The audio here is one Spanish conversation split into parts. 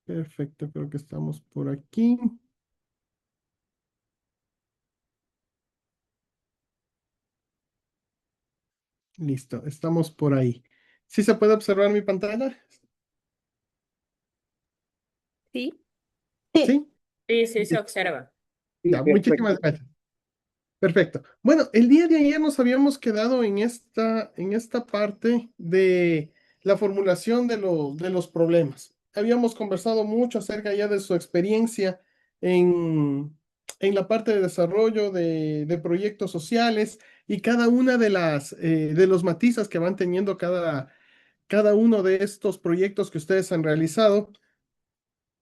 Perfecto, creo que estamos por aquí. Listo, estamos por ahí. ¿Sí se puede observar mi pantalla? Sí, ¿Sí? sí, sí se Listo. observa. Sí, Ya, muchísimas perfecto. gracias. Perfecto. Bueno, el día de ayer nos habíamos quedado en esta parte de la formulación de los problemas. Habíamos conversado mucho acerca ya de su experiencia en la parte de desarrollo de proyectos sociales y cada una de los matices que van teniendo cada uno de estos proyectos que ustedes han realizado.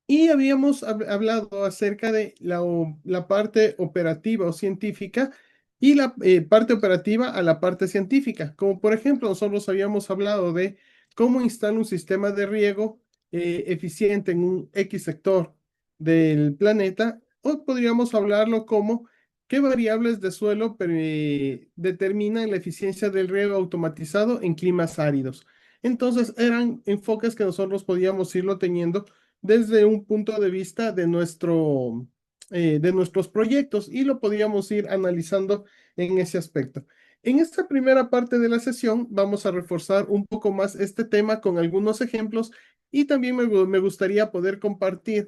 Y habíamos hablado acerca de la parte operativa o científica y la parte operativa a la parte científica. Como por ejemplo, nosotros habíamos hablado de cómo instalar un sistema de riego eficiente en un X sector del planeta, o podríamos hablarlo como qué variables de suelo determinan la eficiencia del riego automatizado en climas áridos. Entonces, eran enfoques que nosotros podíamos irlo teniendo desde un punto de vista de nuestros proyectos, y lo podríamos ir analizando en ese aspecto. En esta primera parte de la sesión vamos a reforzar un poco más este tema con algunos ejemplos, y también me gustaría poder compartir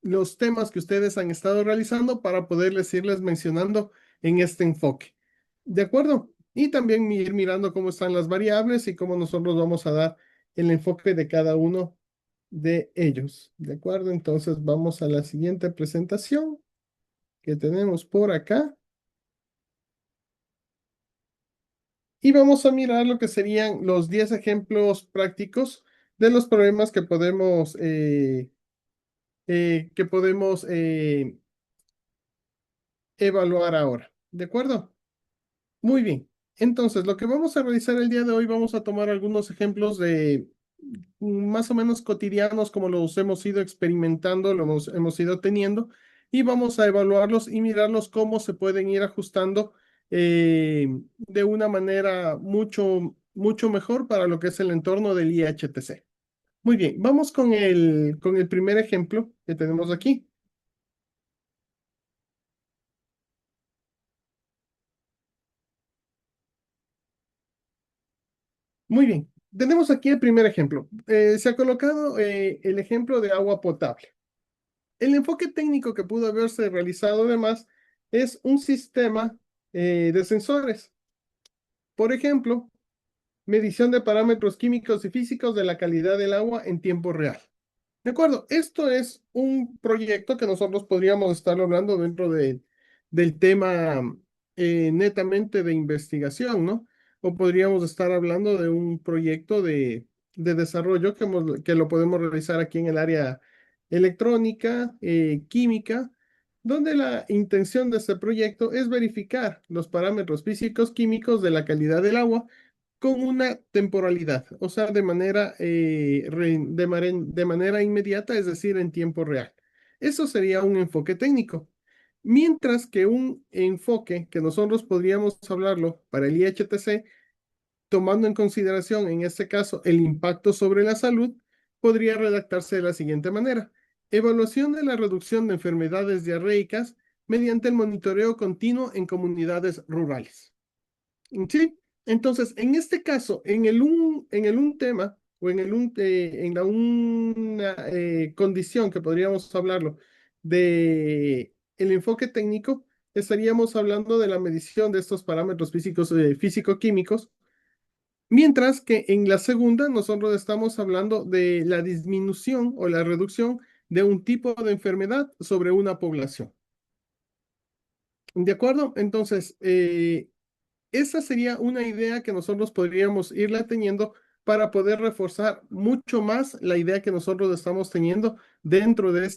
los temas que ustedes han estado realizando para poderles irles mencionando en este enfoque. ¿De acuerdo? Y también ir mirando cómo están las variables y cómo nosotros vamos a dar el enfoque de cada uno de ellos. ¿De acuerdo? Entonces vamos a la siguiente presentación que tenemos por acá y vamos a mirar lo que serían los 10 ejemplos prácticos de los problemas que podemos evaluar ahora. ¿De acuerdo? Muy bien. Entonces, lo que vamos a realizar el día de hoy, vamos a tomar algunos ejemplos de más o menos cotidianos, como los hemos ido experimentando, hemos ido teniendo, y vamos a evaluarlos y mirarlos cómo se pueden ir ajustando de una manera mucho, mucho mejor para lo que es el entorno del IHTC. Muy bien, vamos con el primer ejemplo que tenemos aquí. Muy bien, tenemos aquí el primer ejemplo. Se ha colocado el ejemplo de agua potable. El enfoque técnico que pudo haberse realizado además es un sistema de sensores. Por ejemplo, medición de parámetros químicos y físicos de la calidad del agua en tiempo real. De acuerdo, esto es un proyecto que nosotros podríamos estar hablando dentro del tema netamente de investigación, ¿no? O podríamos estar hablando de un proyecto de desarrollo que lo podemos realizar aquí en el área electrónica, química, donde la intención de este proyecto es verificar los parámetros físicos químicos de la calidad del agua con una temporalidad, o sea, de manera inmediata, es decir, en tiempo real. Eso sería un enfoque técnico. Mientras que un enfoque que nosotros podríamos hablarlo para el IHTC, tomando en consideración en este caso el impacto sobre la salud, podría redactarse de la siguiente manera. Evaluación de la reducción de enfermedades diarreicas mediante el monitoreo continuo en comunidades rurales. Sí, entonces, en este caso, en el un tema o en la una condición que podríamos hablarlo de el enfoque técnico, estaríamos hablando de la medición de estos parámetros físicos, físico-químicos, mientras que en la segunda nosotros estamos hablando de la disminución o la reducción de un tipo de enfermedad sobre una población. ¿De acuerdo? Entonces, esa sería una idea que nosotros podríamos irla teniendo para poder reforzar mucho más la idea que nosotros estamos teniendo dentro de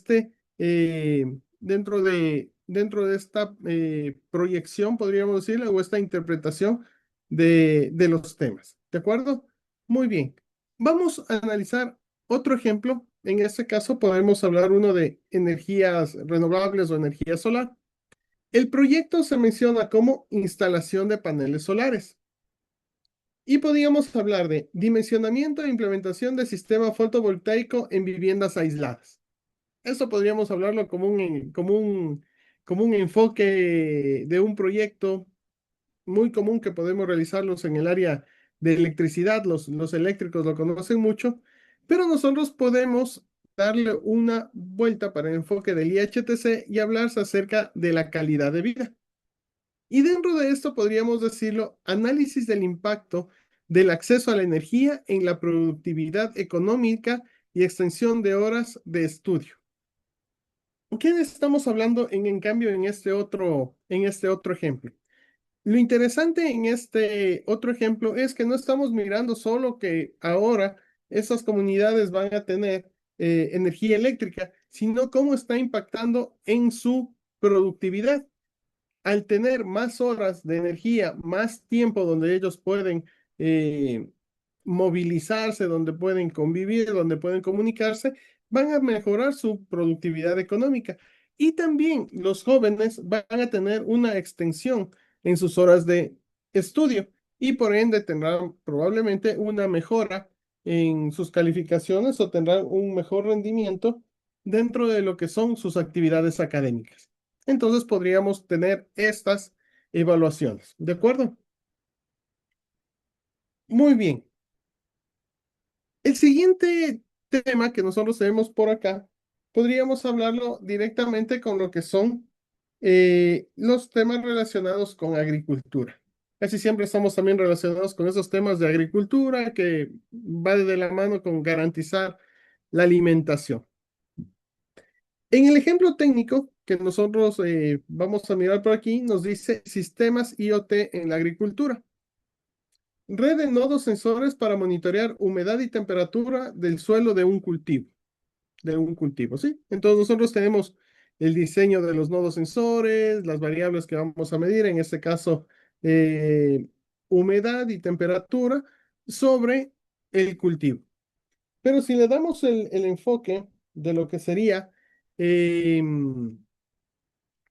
esta proyección, podríamos decirle, o esta interpretación de los temas. ¿De acuerdo? Muy bien. Vamos a analizar otro ejemplo. En este caso podemos hablar uno de energías renovables o energía solar. El proyecto se menciona como instalación de paneles solares. Y podríamos hablar de dimensionamiento e implementación de sistema fotovoltaico en viviendas aisladas. Eso podríamos hablarlo como un enfoque de un proyecto muy común que podemos realizarlos en el área de electricidad. Los eléctricos lo conocen mucho, pero nosotros podemos darle una vuelta para el enfoque del IHTC y hablarse acerca de la calidad de vida. Y dentro de esto podríamos decirlo, análisis del impacto del acceso a la energía en la productividad económica y extensión de horas de estudio. ¿Qué estamos hablando en cambio en este otro ejemplo? Lo interesante en este otro ejemplo es que no estamos mirando solo que ahora esas comunidades van a tener energía eléctrica, sino cómo está impactando en su productividad al tener más horas de energía, más tiempo donde ellos pueden eh, movilizarse, donde pueden convivir, donde pueden comunicarse, van a mejorar su productividad económica. Y también los jóvenes van a tener una extensión en sus horas de estudio y por ende tendrán probablemente una mejora en sus calificaciones o tendrán un mejor rendimiento dentro de lo que son sus actividades académicas. Entonces podríamos tener estas evaluaciones. ¿De acuerdo? Muy bien. El siguiente tema que nosotros tenemos por acá, podríamos hablarlo directamente con lo que son los temas relacionados con agricultura. Casi siempre estamos también relacionados con esos temas de agricultura que va de la mano con garantizar la alimentación. En el ejemplo técnico que nosotros vamos a mirar por aquí, nos dice sistemas IoT en la agricultura. Red de nodos sensores para monitorear humedad y temperatura del suelo de un cultivo, ¿sí? Entonces nosotros tenemos el diseño de los nodos sensores, las variables que vamos a medir, en este caso eh, humedad y temperatura sobre el cultivo. Pero si le damos el enfoque de lo que sería el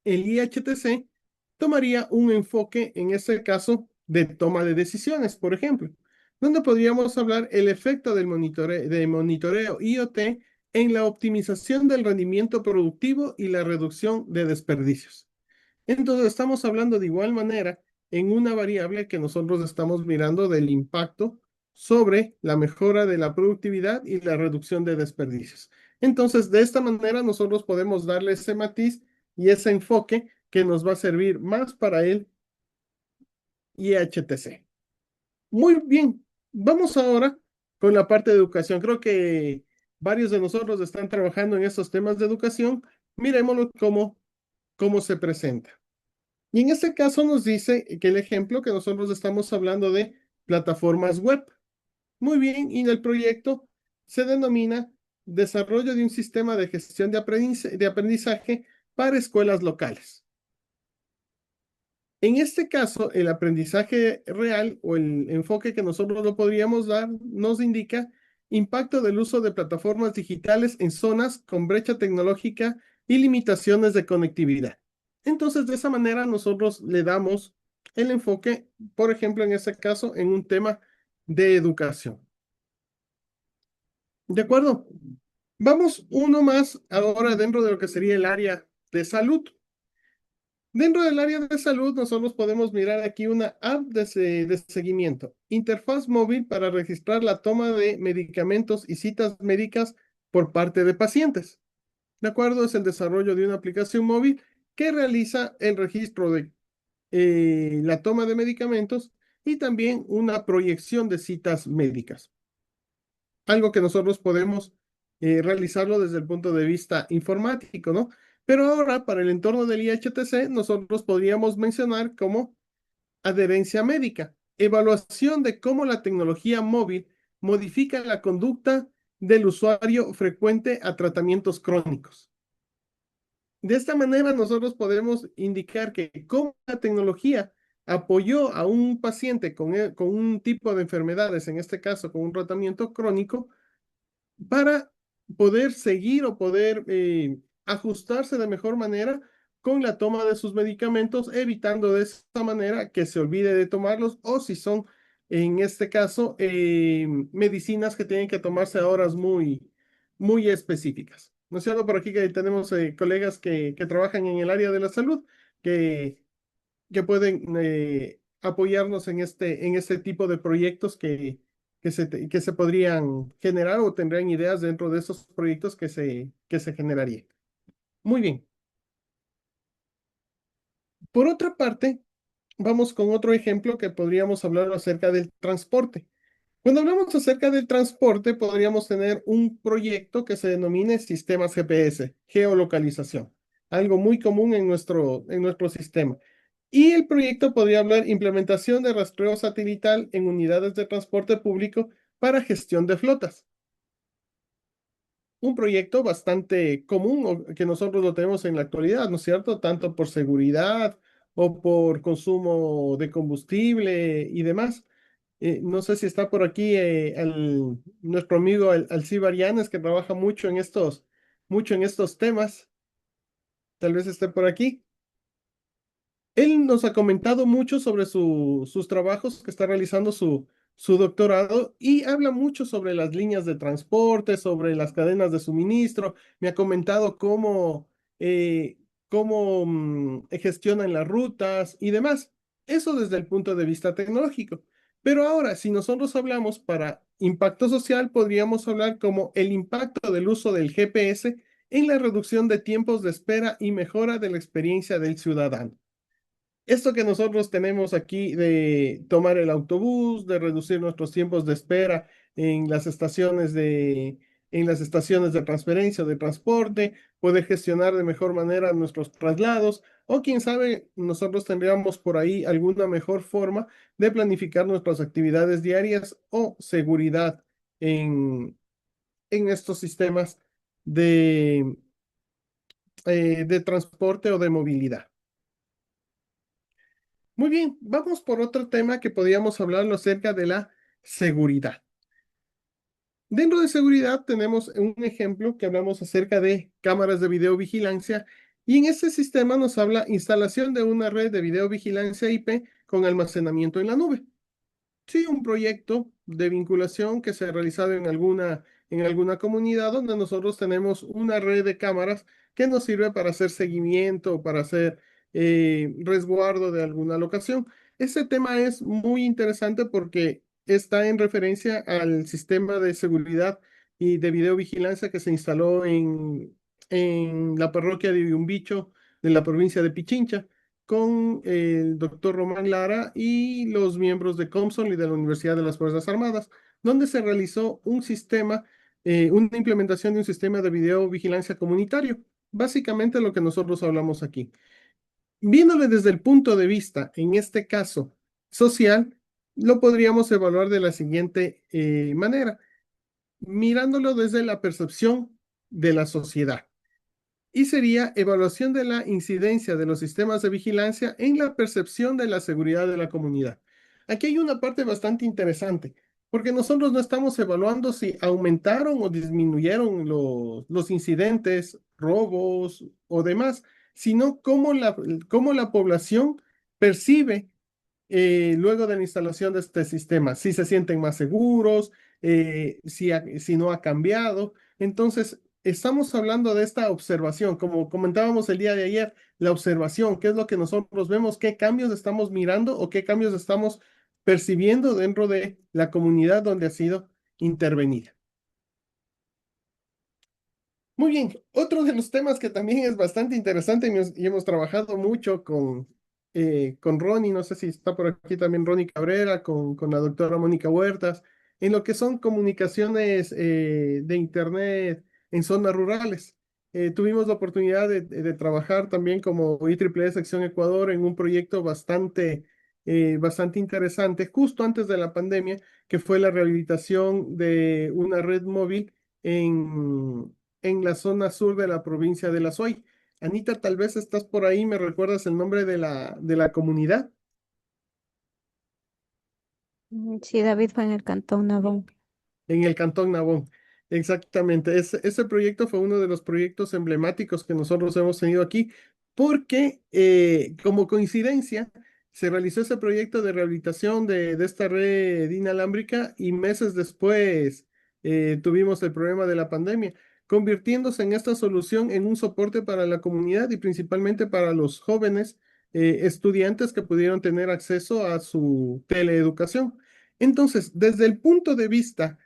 IHTC, tomaría un enfoque, en este caso, de toma de decisiones, por ejemplo, donde podríamos hablar el efecto de monitoreo IoT en la optimización del rendimiento productivo y la reducción de desperdicios. Entonces, estamos hablando de igual manera en una variable que nosotros estamos mirando del impacto sobre la mejora de la productividad y la reducción de desperdicios. Entonces, de esta manera nosotros podemos darle ese matiz y ese enfoque que nos va a servir más para el IHTC. Muy bien, vamos ahora con la parte de educación. Creo que varios de nosotros están trabajando en estos temas de educación. Miremoslo cómo se presenta. Y en este caso nos dice que el ejemplo que nosotros estamos hablando de plataformas web. Muy bien, y el proyecto se denomina Desarrollo de un sistema de gestión de aprendizaje para escuelas locales. En este caso, el aprendizaje real o el enfoque que nosotros lo podríamos dar nos indica impacto del uso de plataformas digitales en zonas con brecha tecnológica y limitaciones de conectividad. Entonces, de esa manera nosotros le damos el enfoque, por ejemplo, en este caso, en un tema de educación. ¿De acuerdo? Vamos uno más ahora dentro de lo que sería el área de salud. Dentro del área de salud, nosotros podemos mirar aquí una app de seguimiento, interfaz móvil para registrar la toma de medicamentos y citas médicas por parte de pacientes. ¿De acuerdo? Es el desarrollo de una aplicación móvil que realiza el registro de la toma de medicamentos y también una proyección de citas médicas. Algo que nosotros podemos realizarlo desde el punto de vista informático, ¿no? Pero ahora, para el entorno del IHTC, nosotros podríamos mencionar como adherencia médica, evaluación de cómo la tecnología móvil modifica la conducta del usuario frecuente a tratamientos crónicos. De esta manera, nosotros podemos indicar que cómo la tecnología apoyó a un paciente con un tipo de enfermedades, en este caso con un tratamiento crónico, para poder seguir o poder ajustarse de mejor manera con la toma de sus medicamentos, evitando de esta manera que se olvide de tomarlos o si son En este caso, medicinas que tienen que tomarse a horas muy específicas. ¿No es cierto? Por aquí que tenemos colegas que trabajan en el área de la salud que, que pueden apoyarnos en este tipo de proyectos que se podrían generar o tendrían ideas dentro de esos proyectos que se generarían. Muy bien. Por otra parte, vamos con otro ejemplo que podríamos hablar acerca del transporte. Cuando hablamos acerca del transporte, podríamos tener un proyecto que se denomine sistemas GPS, geolocalización, algo muy común en nuestro sistema. Y el proyecto podría hablar implementación de rastreo satelital en unidades de transporte público para gestión de flotas. Un proyecto bastante común que nosotros lo tenemos en la actualidad, ¿no es cierto? Tanto por seguridad o por consumo de combustible y demás. No sé si está por aquí nuestro amigo Alciba Arianes, que trabaja mucho en estos temas. Tal vez esté por aquí. Él nos ha comentado mucho sobre sus trabajos que está realizando su doctorado y habla mucho sobre las líneas de transporte, sobre las cadenas de suministro. Me ha comentado eh, cómo gestionan las rutas y demás. Eso desde el punto de vista tecnológico. Pero ahora, si nosotros hablamos para impacto social, podríamos hablar como el impacto del uso del GPS en la reducción de tiempos de espera y mejora de la experiencia del ciudadano. Esto que nosotros tenemos aquí de tomar el autobús, de reducir nuestros tiempos de espera en las en las estaciones de transferencia o de transporte, poder gestionar de mejor manera nuestros traslados, o quién sabe, nosotros tendríamos por ahí alguna mejor forma de planificar nuestras actividades diarias o seguridad en, en estos sistemas de, de transporte o de movilidad. Muy bien, vamos por otro tema que podríamos hablarlo acerca de la seguridad. Dentro de seguridad tenemos un ejemplo que hablamos acerca de cámaras de videovigilancia y en este sistema nos habla instalación de una red de videovigilancia IP con almacenamiento en la nube. Sí, un proyecto de vinculación que se ha realizado en alguna comunidad donde nosotros tenemos una red de cámaras que nos sirve para hacer seguimiento, para hacer resguardo de alguna locación. Este tema es muy interesante porque está en referencia al sistema de seguridad y de videovigilancia que se instaló en la parroquia de Uyumbicho de la provincia de Pichincha con el doctor Román Lara y los miembros de Comsol y de la Universidad de las Fuerzas Armadas, donde se realizó un sistema, una implementación de un sistema de videovigilancia comunitario, básicamente lo que nosotros hablamos aquí. Viéndole desde el punto de vista, en este caso, social, lo podríamos evaluar de la siguiente manera, mirándolo desde la percepción de la sociedad y sería evaluación de la incidencia de los sistemas de vigilancia en la percepción de la seguridad de la comunidad. Aquí hay una parte bastante interesante, porque nosotros no estamos evaluando si aumentaron o disminuyeron los incidentes, robos o demás, sino cómo la población percibe luego de la instalación de este sistema, si se sienten más seguros, si no ha cambiado. Entonces, estamos hablando de esta observación, como comentábamos el día de ayer, la observación, qué es lo que nosotros vemos, qué cambios estamos mirando o qué cambios estamos percibiendo dentro de la comunidad donde ha sido intervenida. Muy bien, otro de los temas que también es bastante interesante y hemos trabajado mucho con Ronnie, no sé si está por aquí también Ronnie Cabrera, con la doctora Mónica Huertas, en lo que son comunicaciones de Internet en zonas rurales. Tuvimos la oportunidad de trabajar también como IEEE Sección Ecuador en un proyecto bastante interesante, justo antes de la pandemia, que fue la rehabilitación de una red móvil en la zona sur de la provincia de La Suay. Anita, tal vez estás por ahí, ¿me recuerdas el nombre de de la comunidad? Sí, David fue en el Cantón Nabón. En el Cantón Nabón. Exactamente. Ese proyecto fue uno de los proyectos emblemáticos que nosotros hemos tenido aquí, porque como coincidencia, Se realizó ese proyecto de rehabilitación de esta red inalámbrica y meses después tuvimos el problema de la pandemia, convirtiéndose en esta solución en un soporte para la comunidad y principalmente para los jóvenes estudiantes que pudieron tener acceso a su teleeducación. Entonces, desde el punto de vista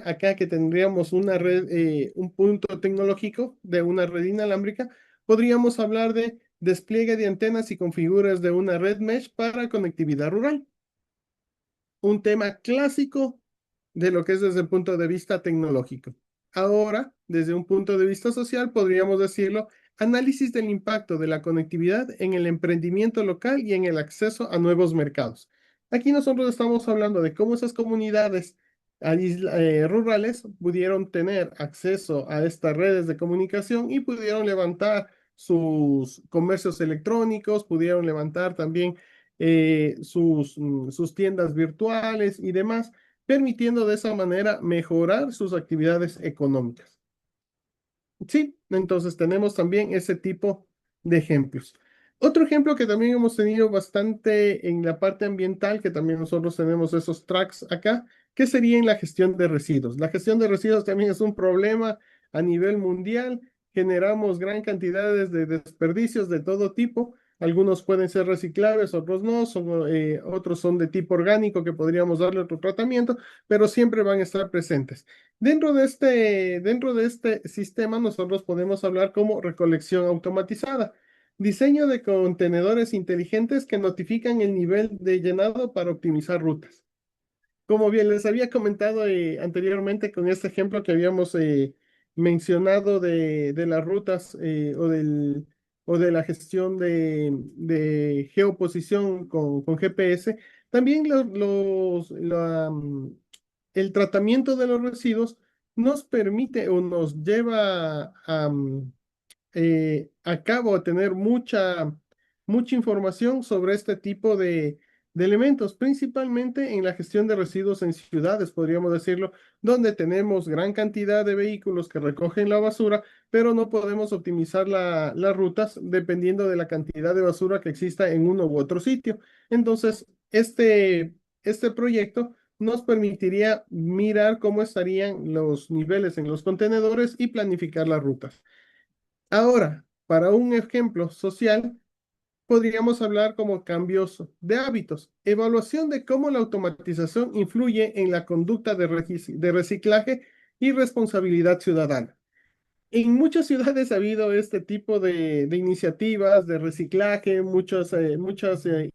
acá que tendríamos una red, un punto tecnológico de una red inalámbrica, podríamos hablar de despliegue de antenas y configuras de una red mesh para conectividad rural. Un tema clásico de lo que es desde el punto de vista tecnológico. Ahora, desde un punto de vista social, podríamos decirlo, análisis del impacto de la conectividad en el emprendimiento local y en el acceso a nuevos mercados. Aquí nosotros estamos hablando de cómo esas comunidades rurales pudieron tener acceso a estas redes de comunicación y pudieron levantar sus comercios electrónicos, pudieron levantar también sus tiendas virtuales y demás, permitiendo de esa manera mejorar sus actividades económicas. Sí, entonces tenemos también ese tipo de ejemplos. Otro ejemplo que también hemos tenido bastante en la parte ambiental, que también nosotros tenemos esos tracks acá, que sería en la gestión de residuos. La gestión de residuos también es un problema a nivel mundial. Generamos gran cantidades de desperdicios de todo tipo. Algunos pueden ser reciclables, otros no, otros son de tipo orgánico que podríamos darle otro tratamiento, pero siempre van a estar presentes. Dentro de este sistema, nosotros podemos hablar como recolección automatizada, diseño de contenedores inteligentes que notifican el nivel de llenado para optimizar rutas. Como bien les había comentado anteriormente con este ejemplo que habíamos mencionado de las rutas o de la gestión de geoposición con GPS, también el tratamiento de los residuos nos permite o nos lleva a cabo a tener mucha información sobre este tipo de elementos, principalmente en la gestión de residuos en ciudades, podríamos decirlo, donde tenemos gran cantidad de vehículos que recogen la basura, pero no podemos optimizar las rutas dependiendo de la cantidad de basura que exista en uno u otro sitio. Entonces, este proyecto nos permitiría mirar cómo estarían los niveles en los contenedores y planificar las rutas. Ahora, para un ejemplo social, podríamos hablar como cambios de hábitos, evaluación de cómo la automatización influye en la conducta de reciclaje y responsabilidad ciudadana. En muchas ciudades ha habido este tipo de iniciativas de reciclaje, muchas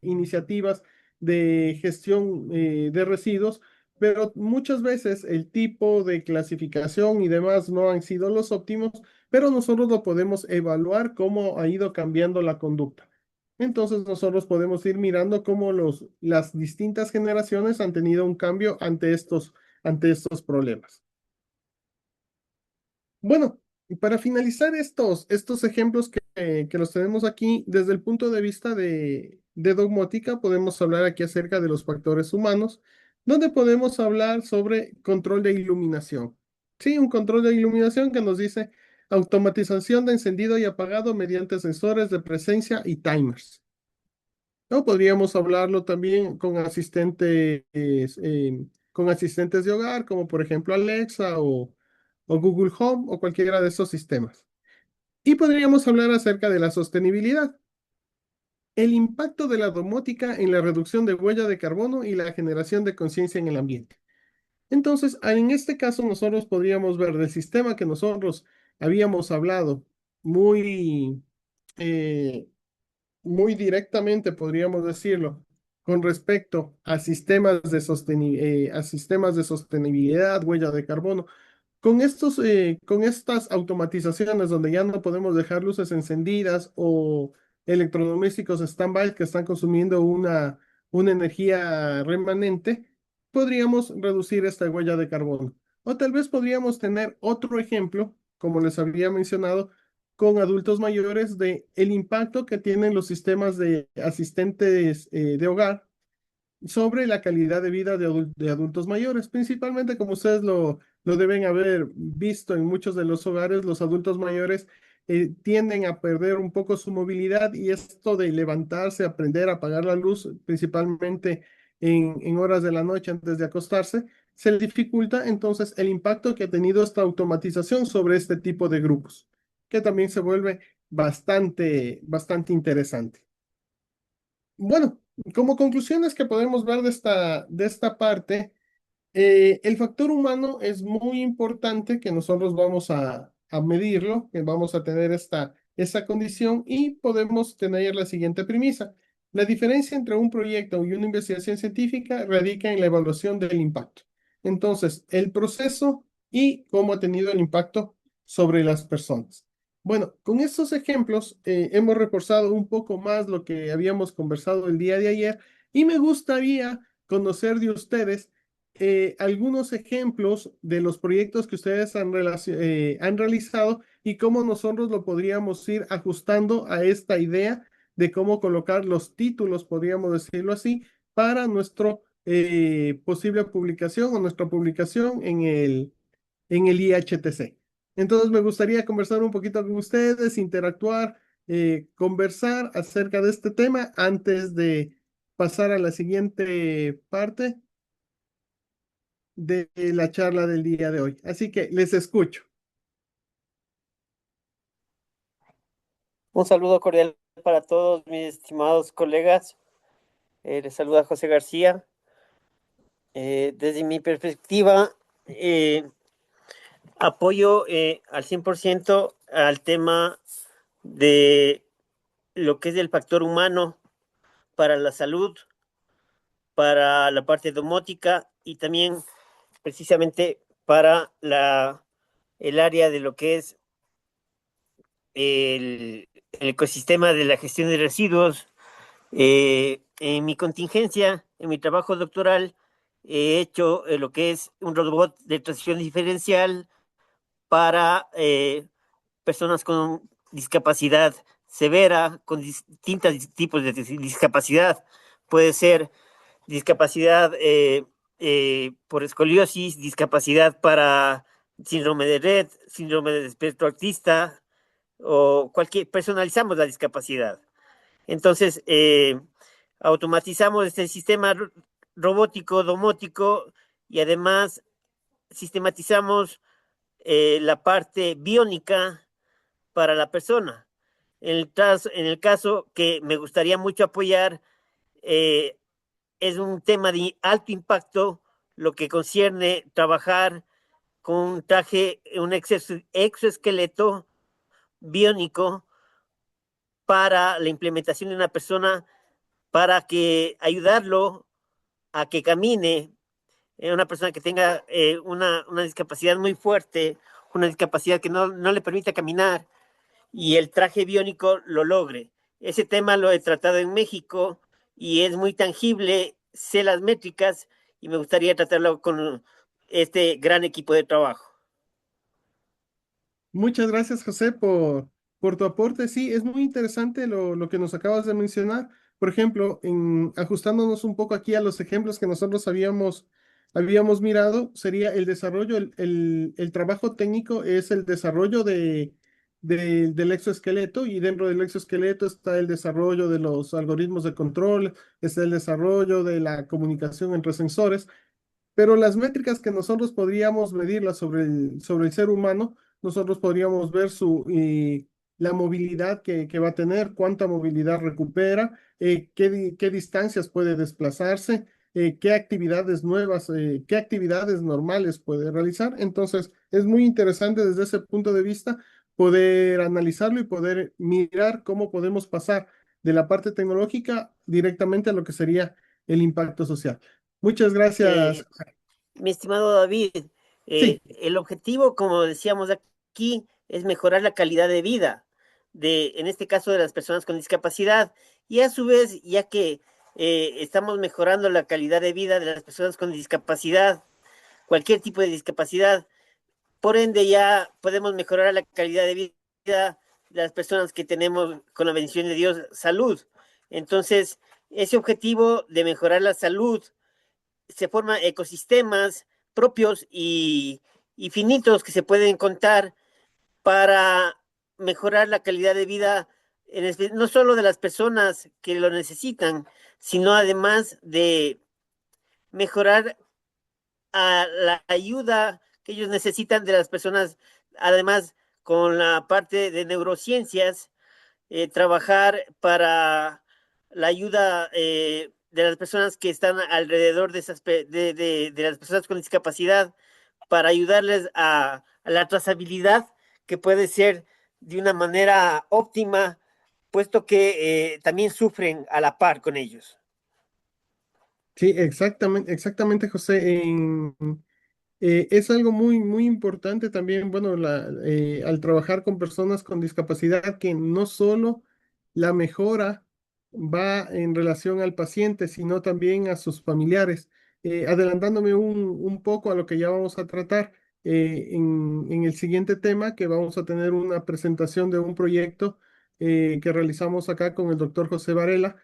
iniciativas de gestión de residuos, pero muchas veces el tipo de clasificación y demás no han sido los óptimos, pero nosotros lo podemos evaluar cómo ha ido cambiando la conducta. Entonces nosotros podemos ir mirando cómo las distintas generaciones han tenido un cambio ante estos problemas. Bueno, y para finalizar estos ejemplos que los tenemos aquí, desde el punto de vista de domótica, podemos hablar aquí acerca de los factores humanos, donde podemos hablar sobre control de iluminación. Sí, un control de iluminación que nos dice automatización de encendido y apagado mediante sensores de presencia y timers. O podríamos hablarlo también con asistentes de hogar, como por ejemplo Alexa o Google Home o cualquiera de esos sistemas. Y podríamos hablar acerca de la sostenibilidad, el impacto de la domótica en la reducción de huella de carbono y la generación de conciencia en el ambiente. Entonces, en este caso, nosotros podríamos ver del sistema que nosotros habíamos hablado muy, eh, muy directamente, podríamos decirlo, con respecto a sistemas de sostenibilidad, huella de carbono. Con estas automatizaciones donde ya no podemos dejar luces encendidas o electrodomésticos stand-by que están consumiendo una energía remanente, podríamos reducir esta huella de carbono. O tal vez podríamos tener otro ejemplo, como les había mencionado, con adultos mayores de el impacto que tienen los sistemas de asistentes de hogar sobre la calidad de vida de adultos mayores, principalmente como ustedes lo deben haber visto en muchos de los hogares, los adultos mayores tienden a perder un poco su movilidad y esto de levantarse, aprender a apagar la luz, principalmente en horas de la noche antes de acostarse, se le dificulta entonces el impacto que ha tenido esta automatización sobre este tipo de grupos, que también se vuelve bastante interesante. Bueno, como conclusiones que podemos ver de esta parte, el factor humano es muy importante que nosotros vamos a medirlo, que vamos a tener esta condición y podemos tener la siguiente premisa. La diferencia entre un proyecto y una investigación científica radica en la evaluación del impacto. Entonces, el proceso y cómo ha tenido el impacto sobre las personas. Bueno, con estos ejemplos hemos reforzado un poco más lo que habíamos conversado el día de ayer y me gustaría conocer de ustedes algunos ejemplos de los proyectos que ustedes han realizado y cómo nosotros lo podríamos ir ajustando a esta idea de cómo colocar los títulos, podríamos decirlo así, para nuestra posible publicación o nuestra publicación en el IHTC. Entonces me gustaría conversar un poquito con ustedes, interactuar, conversar acerca de este tema antes de pasar a la siguiente parte de la charla del día de hoy. Así que les escucho. Un saludo cordial para todos mis estimados colegas. Les saluda José García. Desde mi perspectiva, apoyo al 100% al tema de lo que es el factor humano para la salud, para la parte domótica y también precisamente para el área de lo que es el ecosistema de la gestión de residuos. En mi contingencia, en mi trabajo doctoral, he hecho lo que es un robot de transición diferencial para personas con discapacidad severa, con distintos tipos de discapacidad. Puede ser discapacidad por escoliosis, discapacidad para síndrome de Rett, síndrome de espectro autista, o cualquier, personalizamos la discapacidad. Entonces, automatizamos este sistema robótico, domótico, y además sistematizamos la parte biónica para la persona. En el caso que me gustaría mucho apoyar, eh, es un tema de alto impacto, lo que concierne trabajar con un traje, un exoesqueleto biónico para la implementación de una persona, para que ayudarlo a que camine, una persona que tenga una discapacidad muy fuerte, una discapacidad que no le permita caminar, y el traje biónico lo logre. Ese tema lo he tratado en México y es muy tangible, sé las métricas y me gustaría tratarlo con este gran equipo de trabajo. Muchas gracias, José, por tu aporte. Sí, es muy interesante lo que nos acabas de mencionar. Por ejemplo, ajustándonos un poco aquí a los ejemplos que nosotros habíamos mirado, sería el desarrollo, el trabajo técnico es el desarrollo del exoesqueleto y dentro del exoesqueleto está el desarrollo de los algoritmos de control, está el desarrollo de la comunicación entre sensores. Pero las métricas que nosotros podríamos medirlas sobre el ser humano, nosotros podríamos ver la movilidad que va a tener, cuánta movilidad recupera, qué distancias puede desplazarse, qué actividades nuevas, qué actividades normales puede realizar. Entonces, es muy interesante desde ese punto de vista poder analizarlo y poder mirar cómo podemos pasar de la parte tecnológica directamente a lo que sería el impacto social. Muchas Eh, gracias. Mi estimado David, Sí, el objetivo, como decíamos aquí, es mejorar la calidad de vida en este caso, de las personas con discapacidad, y a su vez, ya que estamos mejorando la calidad de vida de las personas con discapacidad, cualquier tipo de discapacidad, por ende ya podemos mejorar la calidad de vida de las personas que tenemos, con la bendición de Dios, salud. Entonces, ese objetivo de mejorar la salud, se forman ecosistemas propios y finitos que se pueden contar para mejorar la calidad de vida, no solo de las personas que lo necesitan, sino además de mejorar a la ayuda que ellos necesitan de las personas, además con la parte de neurociencias, trabajar para la ayuda de las personas que están alrededor de, de las personas con discapacidad, para ayudarles a la trazabilidad que puede ser de una manera óptima, puesto que también sufren a la par con ellos. Sí, exactamente, José. Es algo muy, muy importante también, bueno, al trabajar con personas con discapacidad, que no solo la mejora va en relación al paciente, sino también a sus familiares. Adelantándome un poco a lo que ya vamos a tratar en el siguiente tema, que vamos a tener una presentación de un proyecto que realizamos acá con el doctor José Varela,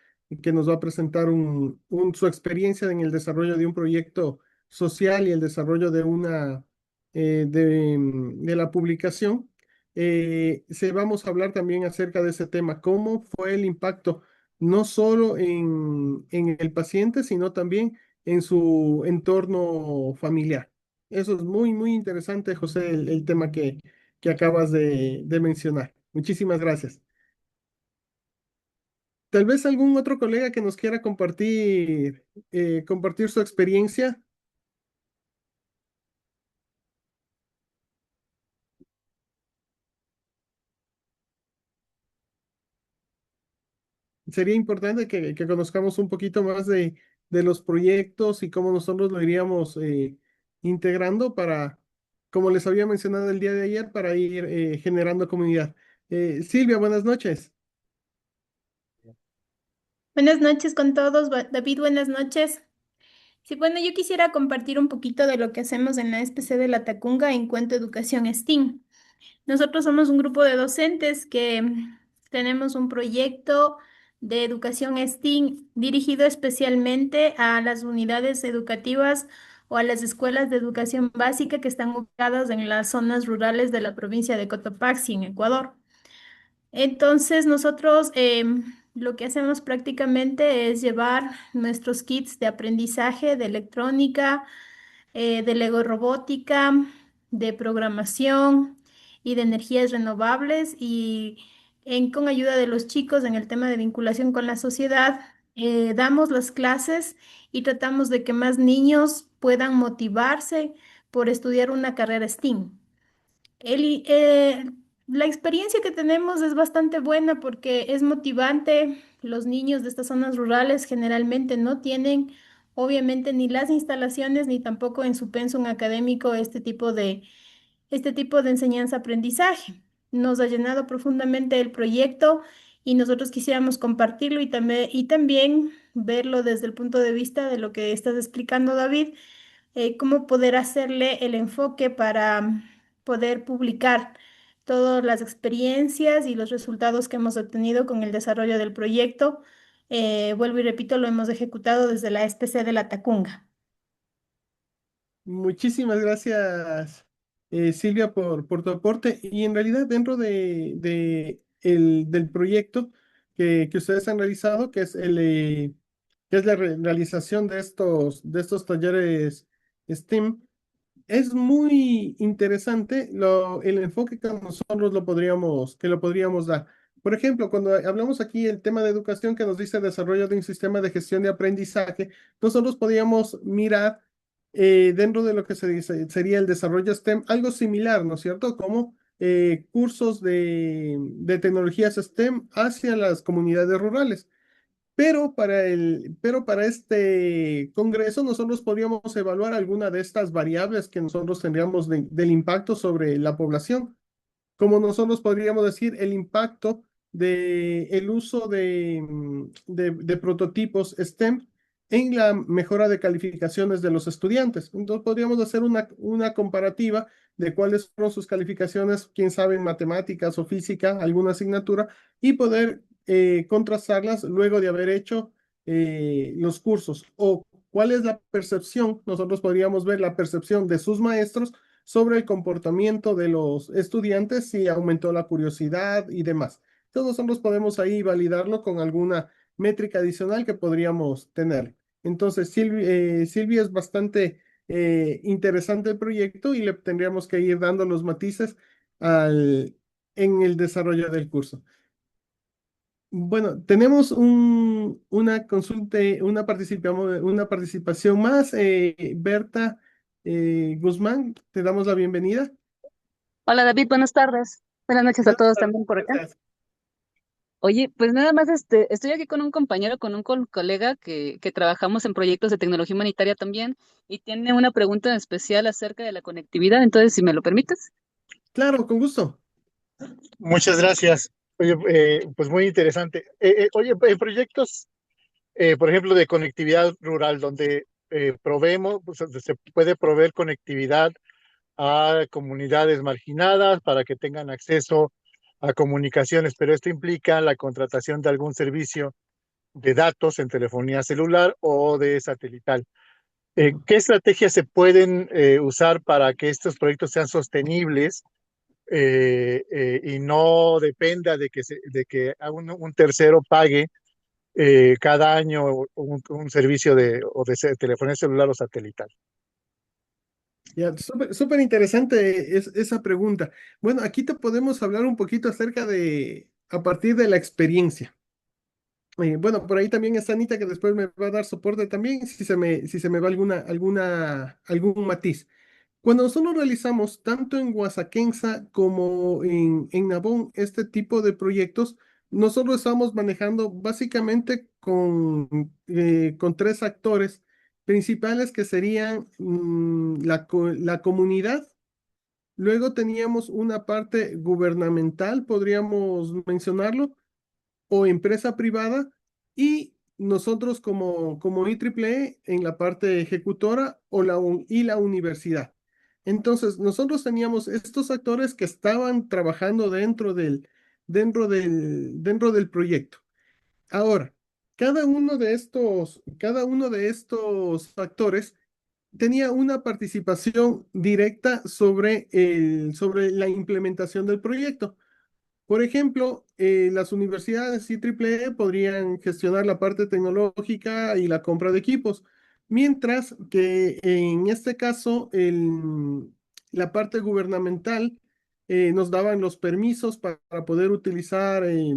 que nos va a presentar su experiencia en el desarrollo de un proyecto social y el desarrollo de de la publicación. Vamos a hablar también acerca de ese tema, cómo fue el impacto, no solo en el paciente, sino también en su entorno familiar. Eso es muy, muy interesante, José, el tema que acabas de mencionar. Muchísimas gracias. Tal vez algún otro colega que nos quiera compartir su experiencia. Sería importante que conozcamos un poquito más de los proyectos y cómo nosotros lo iríamos integrando como les había mencionado el día de ayer, para ir generando comunidad. Silvia, buenas noches. Buenas noches con todos. David, buenas noches. Sí, bueno, yo quisiera compartir un poquito de lo que hacemos en la SPC de La Tacunga en cuanto a educación STEAM. Nosotros somos un grupo de docentes que tenemos un proyecto de educación STEAM dirigido especialmente a las unidades educativas o a las escuelas de educación básica que están ubicadas en las zonas rurales de la provincia de Cotopaxi, en Ecuador. Entonces, nosotros lo que hacemos prácticamente es llevar nuestros kits de aprendizaje de electrónica, de Lego robótica, de programación y de energías renovables y con ayuda de los chicos en el tema de vinculación con la sociedad, damos las clases y tratamos de que más niños puedan motivarse por estudiar una carrera STEAM. El- eh, la experiencia que tenemos es bastante buena porque es motivante. Los niños de estas zonas rurales generalmente no tienen, obviamente, ni las instalaciones ni tampoco en su pensum académico este tipo de enseñanza-aprendizaje. Nos ha llenado profundamente el proyecto y nosotros quisiéramos compartirlo y también verlo desde el punto de vista de lo que estás explicando, David, cómo poder hacerle el enfoque para poder publicar todas las experiencias y los resultados que hemos obtenido con el desarrollo del proyecto. Vuelvo y repito, lo hemos ejecutado desde la SPC de La Tacunga. Muchísimas gracias, Silvia, por tu aporte. Y en realidad, dentro del proyecto que ustedes han realizado, que es la realización de estos talleres STEAM, es muy interesante el enfoque que nosotros que lo podríamos dar. Por ejemplo, cuando hablamos aquí el tema de educación que nos dice desarrollo de un sistema de gestión de aprendizaje, nosotros podríamos mirar dentro de lo que se dice, sería el desarrollo STEM, algo similar, ¿no es cierto? Como cursos de tecnologías STEM hacia las comunidades rurales. Pero para este congreso nosotros podríamos evaluar alguna de estas variables que nosotros tendríamos del impacto sobre la población, como nosotros podríamos decir el impacto del uso de prototipos STEM en la mejora de calificaciones de los estudiantes. Entonces podríamos hacer una comparativa de cuáles fueron sus calificaciones, quién sabe, en matemáticas o física, alguna asignatura, y poder contrastarlas luego de haber hecho los cursos. O cuál es la percepción, nosotros podríamos ver la percepción de sus maestros sobre el comportamiento de los estudiantes, si aumentó la curiosidad y demás. Todos nosotros podemos ahí validarlo con alguna métrica adicional que podríamos tener. Entonces, Silvia es bastante interesante el proyecto y le tendríamos que ir dando los matices en el desarrollo del curso. Bueno, tenemos una consulta, una participación más. Berta Guzmán, te damos la bienvenida. Hola David, buenas tardes. Buenas noches a Buenas todos tardes, también por acá. Berta. Oye, pues nada más estoy aquí con un compañero, con un colega que trabajamos en proyectos de tecnología humanitaria también y tiene una pregunta en especial acerca de la conectividad, entonces si me lo permites. Claro, con gusto. Muchas gracias. Oye, pues muy interesante. Oye, en proyectos, por ejemplo, de conectividad rural, donde proveemos, pues, se puede proveer conectividad a comunidades marginadas para que tengan acceso a comunicaciones, pero esto implica la contratación de algún servicio de datos en telefonía celular o de satelital. ¿Qué estrategias se pueden usar para que estos proyectos sean sostenibles y no dependa de que un tercero pague cada año un servicio de telefonía celular o satelital? Ya, súper interesante esa pregunta. Bueno, aquí te podemos hablar un poquito acerca a partir de la experiencia. Bueno, por ahí también está Anita que después me va a dar soporte también si se me va algún matiz. Cuando nosotros realizamos tanto en Guasaquenza como en Nabón este tipo de proyectos, nosotros estamos manejando básicamente con tres actores principales que serían la comunidad. Luego teníamos una parte gubernamental, podríamos mencionarlo, o empresa privada, y nosotros como IEEE en la parte ejecutora y la universidad. Entonces, nosotros teníamos estos actores que estaban trabajando dentro del proyecto. Ahora, cada uno de estos factores tenía una participación directa sobre la implementación del proyecto. Por ejemplo, las universidades IEEE podrían gestionar la parte tecnológica y la compra de equipos, mientras que en este caso la parte gubernamental nos daban los permisos para poder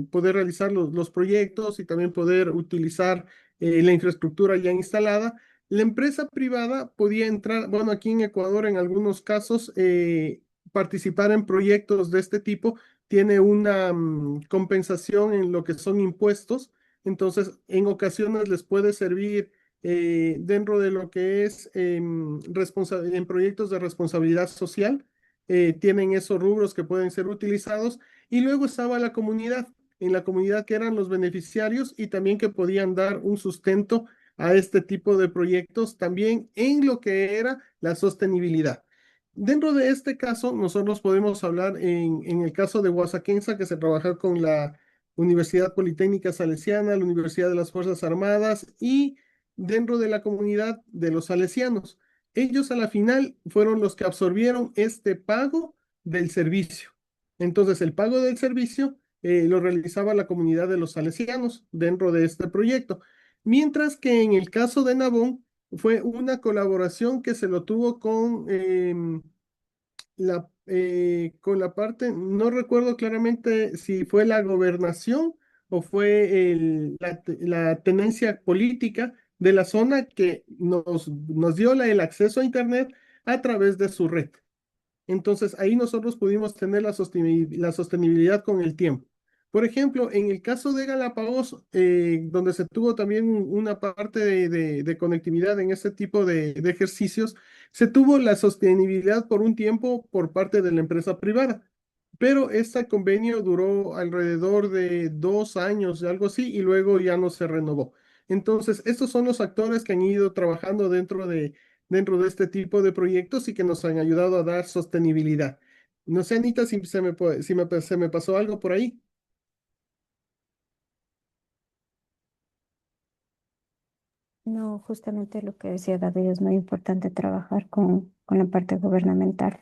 poder realizar los proyectos y también poder utilizar la infraestructura ya instalada. La empresa privada podía entrar, bueno, aquí en Ecuador en algunos casos, participar en proyectos de este tipo tiene una compensación en lo que son impuestos, entonces en ocasiones les puede servir dentro de lo que es en proyectos de responsabilidad social, tienen esos rubros que pueden ser utilizados y luego estaba la comunidad, en la comunidad que eran los beneficiarios y también que podían dar un sustento a este tipo de proyectos también en lo que era la sostenibilidad. Dentro de este caso, nosotros podemos hablar en el caso de Guasaquenza, que se trabaja con la Universidad Politécnica Salesiana, la Universidad de las Fuerzas Armadas y dentro de la comunidad de los salesianos. Ellos a la final fueron los que absorbieron este pago del servicio. Entonces, el pago del servicio lo realizaba la comunidad de los salesianos dentro de este proyecto. Mientras que en el caso de Nabón, fue una colaboración que se lo tuvo con la parte, no recuerdo claramente si fue la gobernación o fue la tenencia política de la zona que nos dio el acceso a Internet a través de su red. Entonces, ahí nosotros pudimos tener la sostenibilidad con el tiempo. Por ejemplo, en el caso de Galápagos, donde se tuvo también una parte de conectividad en este tipo de ejercicios, se tuvo la sostenibilidad por un tiempo por parte de la empresa privada, pero este convenio duró alrededor de 2 años, algo así, y luego ya no se renovó. Entonces, estos son los actores que han ido trabajando dentro de este tipo de proyectos y que nos han ayudado a dar sostenibilidad. No sé, Anita, si se me pasó algo por ahí. No, justamente lo que decía David, es muy importante trabajar con la parte gubernamental.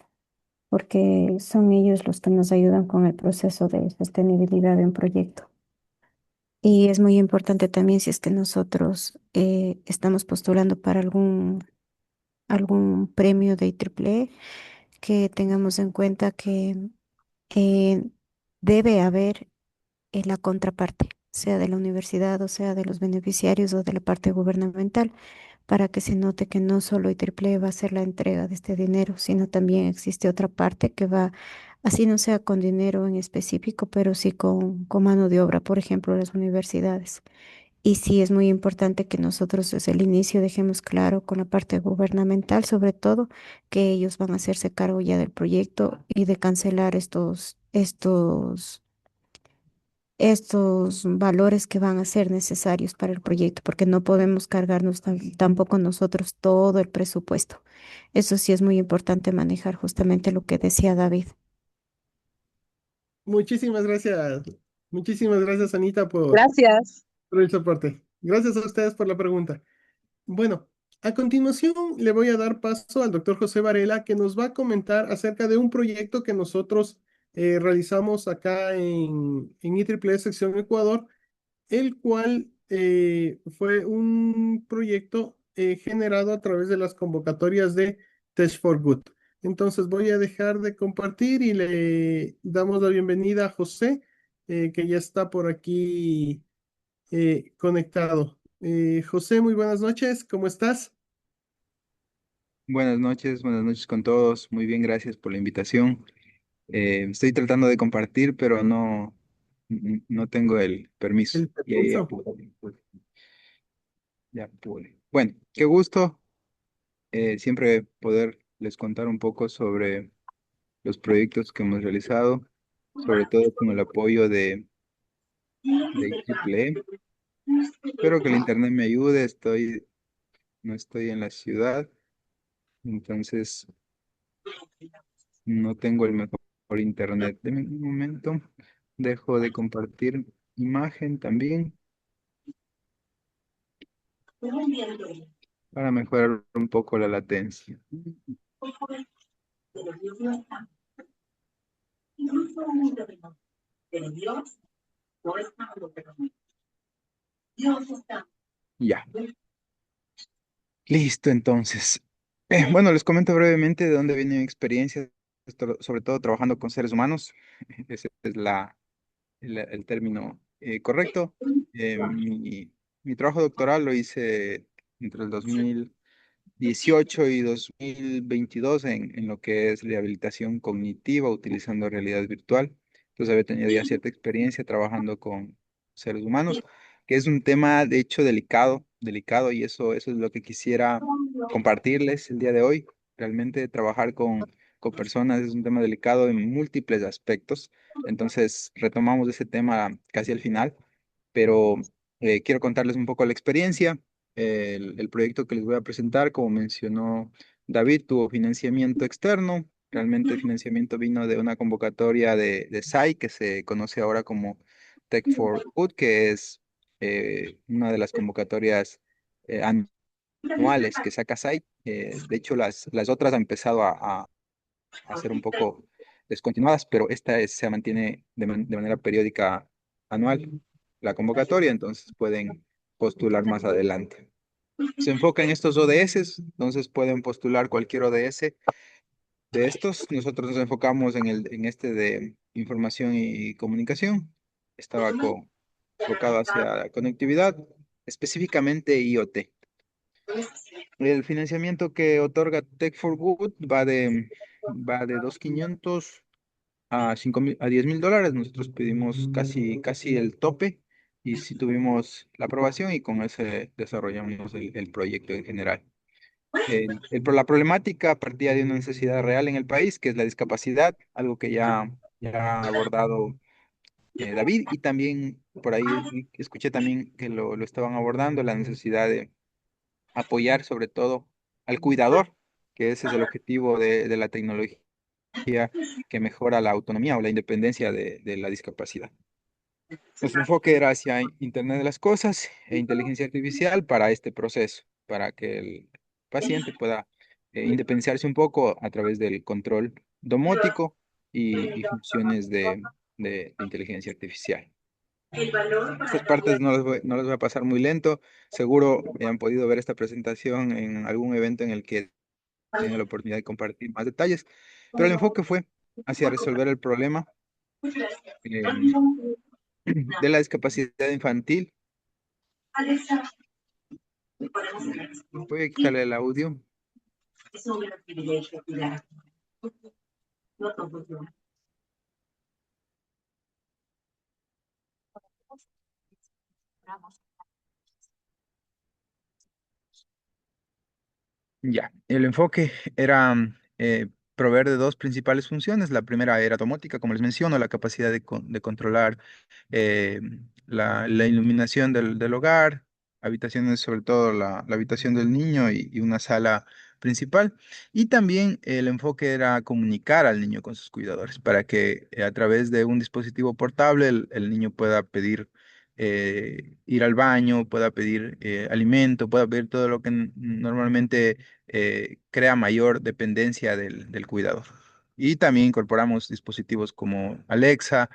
porque son ellos los que nos ayudan con el proceso de sostenibilidad de un proyecto. Y es muy importante también si es que nosotros estamos postulando para algún premio de IEEE, que tengamos en cuenta que eh, debe haber la contraparte, sea de la universidad o sea de los beneficiarios o de la parte gubernamental, para que se note que no solo IEEE va a hacer la entrega de este dinero, sino también existe otra parte que va, así no sea con dinero en específico, pero sí con mano de obra, por ejemplo, las universidades. Y sí es muy importante que nosotros desde el inicio dejemos claro con la parte gubernamental, sobre todo, que ellos van a hacerse cargo ya del proyecto y de cancelar estos valores que van a ser necesarios para el proyecto, porque no podemos cargarnos tampoco nosotros todo el presupuesto. Eso sí es muy importante manejar justamente lo que decía David. Muchísimas gracias. Muchísimas gracias, Anita, Gracias. por el soporte. Gracias a ustedes por la pregunta. Bueno, a continuación le voy a dar paso al doctor José Varela, que nos va a comentar acerca de un proyecto que nosotros realizamos acá en IEEE Sección Ecuador, el cual fue un proyecto generado a través de las convocatorias de Test for Good. Entonces voy a dejar de compartir y le damos la bienvenida a José, que ya está por aquí conectado. José, muy buenas noches, ¿cómo estás? Buenas noches con todos. Muy bien, gracias por la invitación. Estoy tratando de compartir, pero no tengo el permiso. El Y ahí permiso. ya pude. Bueno, qué gusto siempre poderles contar un poco sobre los proyectos que hemos realizado, sobre todo con el apoyo de IEEE. Espero que el internet me ayude. No estoy en la ciudad, entonces no tengo el mejor internet. Deme un momento. Dejo de compartir imagen también para mejorar un poco la latencia. Ya, listo entonces. Bueno, les comento brevemente de dónde viene mi experiencia, sobre todo trabajando con seres humanos. Ese es el término correcto. Mi trabajo doctoral lo hice entre el 2018 y 2022 en lo que es rehabilitación cognitiva utilizando realidad virtual. Entonces había tenido ya cierta experiencia trabajando con seres humanos, que es un tema de hecho delicado y eso es lo que quisiera compartirles el día de hoy. Realmente trabajar con personas es un tema delicado en múltiples aspectos. Entonces retomamos ese tema casi al final, pero quiero contarles un poco la experiencia. El proyecto que les voy a presentar, como mencionó David, tuvo financiamiento externo. Realmente el financiamiento vino de una convocatoria de SAI, que se conoce ahora como Tech for Good, que es una de las convocatorias eh, anuales que saca SAI. De hecho, las otras han empezado a ser un poco descontinuadas, pero se mantiene de manera periódica anual la convocatoria, entonces pueden postular más adelante. Se enfoca en estos ODS, entonces pueden postular cualquier ODS de estos. Nosotros nos enfocamos en este de información y comunicación. Estaba enfocado hacia conectividad, específicamente IoT. El financiamiento que otorga Tech for Good va de 2.500 a 5.000, a $10.000. Nosotros pedimos casi el tope y sí tuvimos la aprobación y con ese desarrollamos el proyecto en general. La problemática partía de una necesidad real en el país, que es la discapacidad, algo que ya ha abordado David, y también por ahí escuché también que lo estaban abordando, la necesidad de apoyar sobre todo al cuidador, que ese es el objetivo de la tecnología que mejora la autonomía o la independencia de la discapacidad. Nuestro enfoque era hacia Internet de las Cosas e inteligencia artificial para este proceso, para que el paciente pueda independizarse un poco a través del control domótico y funciones de inteligencia artificial. Estas partes no las voy a pasar muy lento. Seguro han podido ver esta presentación en algún evento en el que tenga la oportunidad de compartir más detalles, pero el enfoque fue hacia resolver el problema eh, de la discapacidad infantil. Voy a quitarle el audio. Ya, el enfoque era proveer de dos principales funciones. La primera era domótica, como les menciono, la capacidad de controlar eh, la iluminación del hogar, habitaciones, sobre todo la habitación del niño y una sala principal. Y también el enfoque era comunicar al niño con sus cuidadores para que a través de un dispositivo portable el niño pueda pedir ir al baño, pueda pedir alimento, pueda pedir todo lo que normalmente crea mayor dependencia del cuidador. Y también incorporamos dispositivos como Alexa,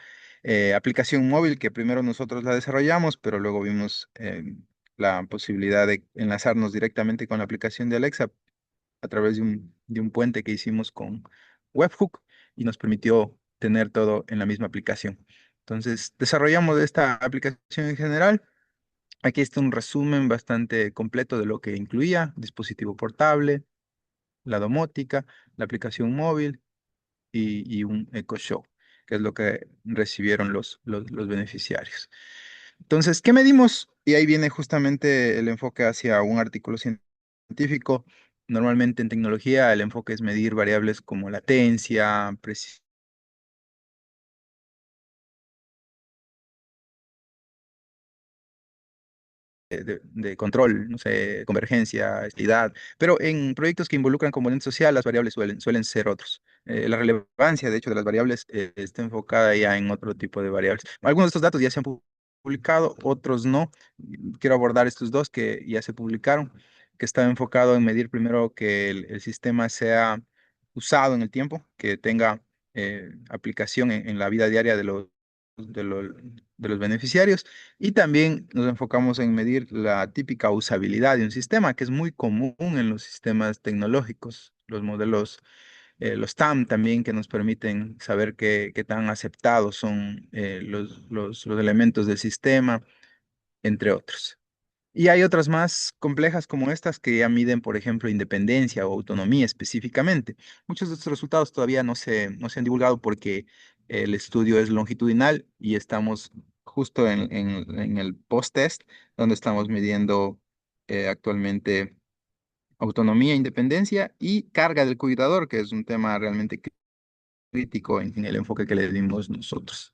aplicación móvil que primero nosotros la desarrollamos, pero luego vimos la posibilidad de enlazarnos directamente con la aplicación de Alexa a través de un puente que hicimos con Webhook y nos permitió tener todo en la misma aplicación. Entonces, desarrollamos esta aplicación en general. Aquí está un resumen bastante completo de lo que incluía: dispositivo portable, la domótica, la aplicación móvil y un Echo Show, que es lo que recibieron los beneficiarios. Entonces, ¿qué medimos? Y ahí viene justamente el enfoque hacia un artículo científico. Normalmente en tecnología el enfoque es medir variables como latencia, precisión de control, no sé, convergencia, estabilidad, pero en proyectos que involucran componente social, las variables suelen ser otros. La relevancia, de hecho, de las variables está enfocada ya en otro tipo de variables. Algunos de estos datos ya se han publicado, otros no. Quiero abordar estos dos que ya se publicaron, que estaba enfocado en medir primero que el sistema sea usado en el tiempo, que tenga aplicación en la vida diaria de los, de los beneficiarios. Y también nos enfocamos en medir la típica usabilidad de un sistema, que es muy común en los sistemas tecnológicos, los modelos, los TAM también, que nos permiten saber qué tan aceptados son los elementos del sistema, entre otros. Y hay otras más complejas como estas que ya miden, por ejemplo, independencia o autonomía específicamente. Muchos de estos resultados todavía no se han divulgado porque el estudio es longitudinal y estamos justo en el post-test, donde estamos midiendo actualmente autonomía, independencia y carga del cuidador, que es un tema realmente crítico en el enfoque que le dimos nosotros.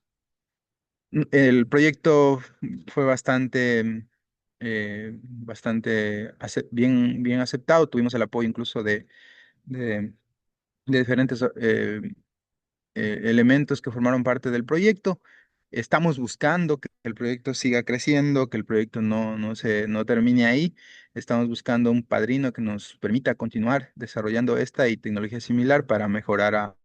El proyecto fue bien aceptado. Tuvimos el apoyo incluso de, de diferentes elementos que formaron parte del proyecto. Estamos buscando que el proyecto siga creciendo, que el proyecto no termine ahí. Estamos buscando un padrino que nos permita continuar desarrollando esta y tecnología similar para mejorar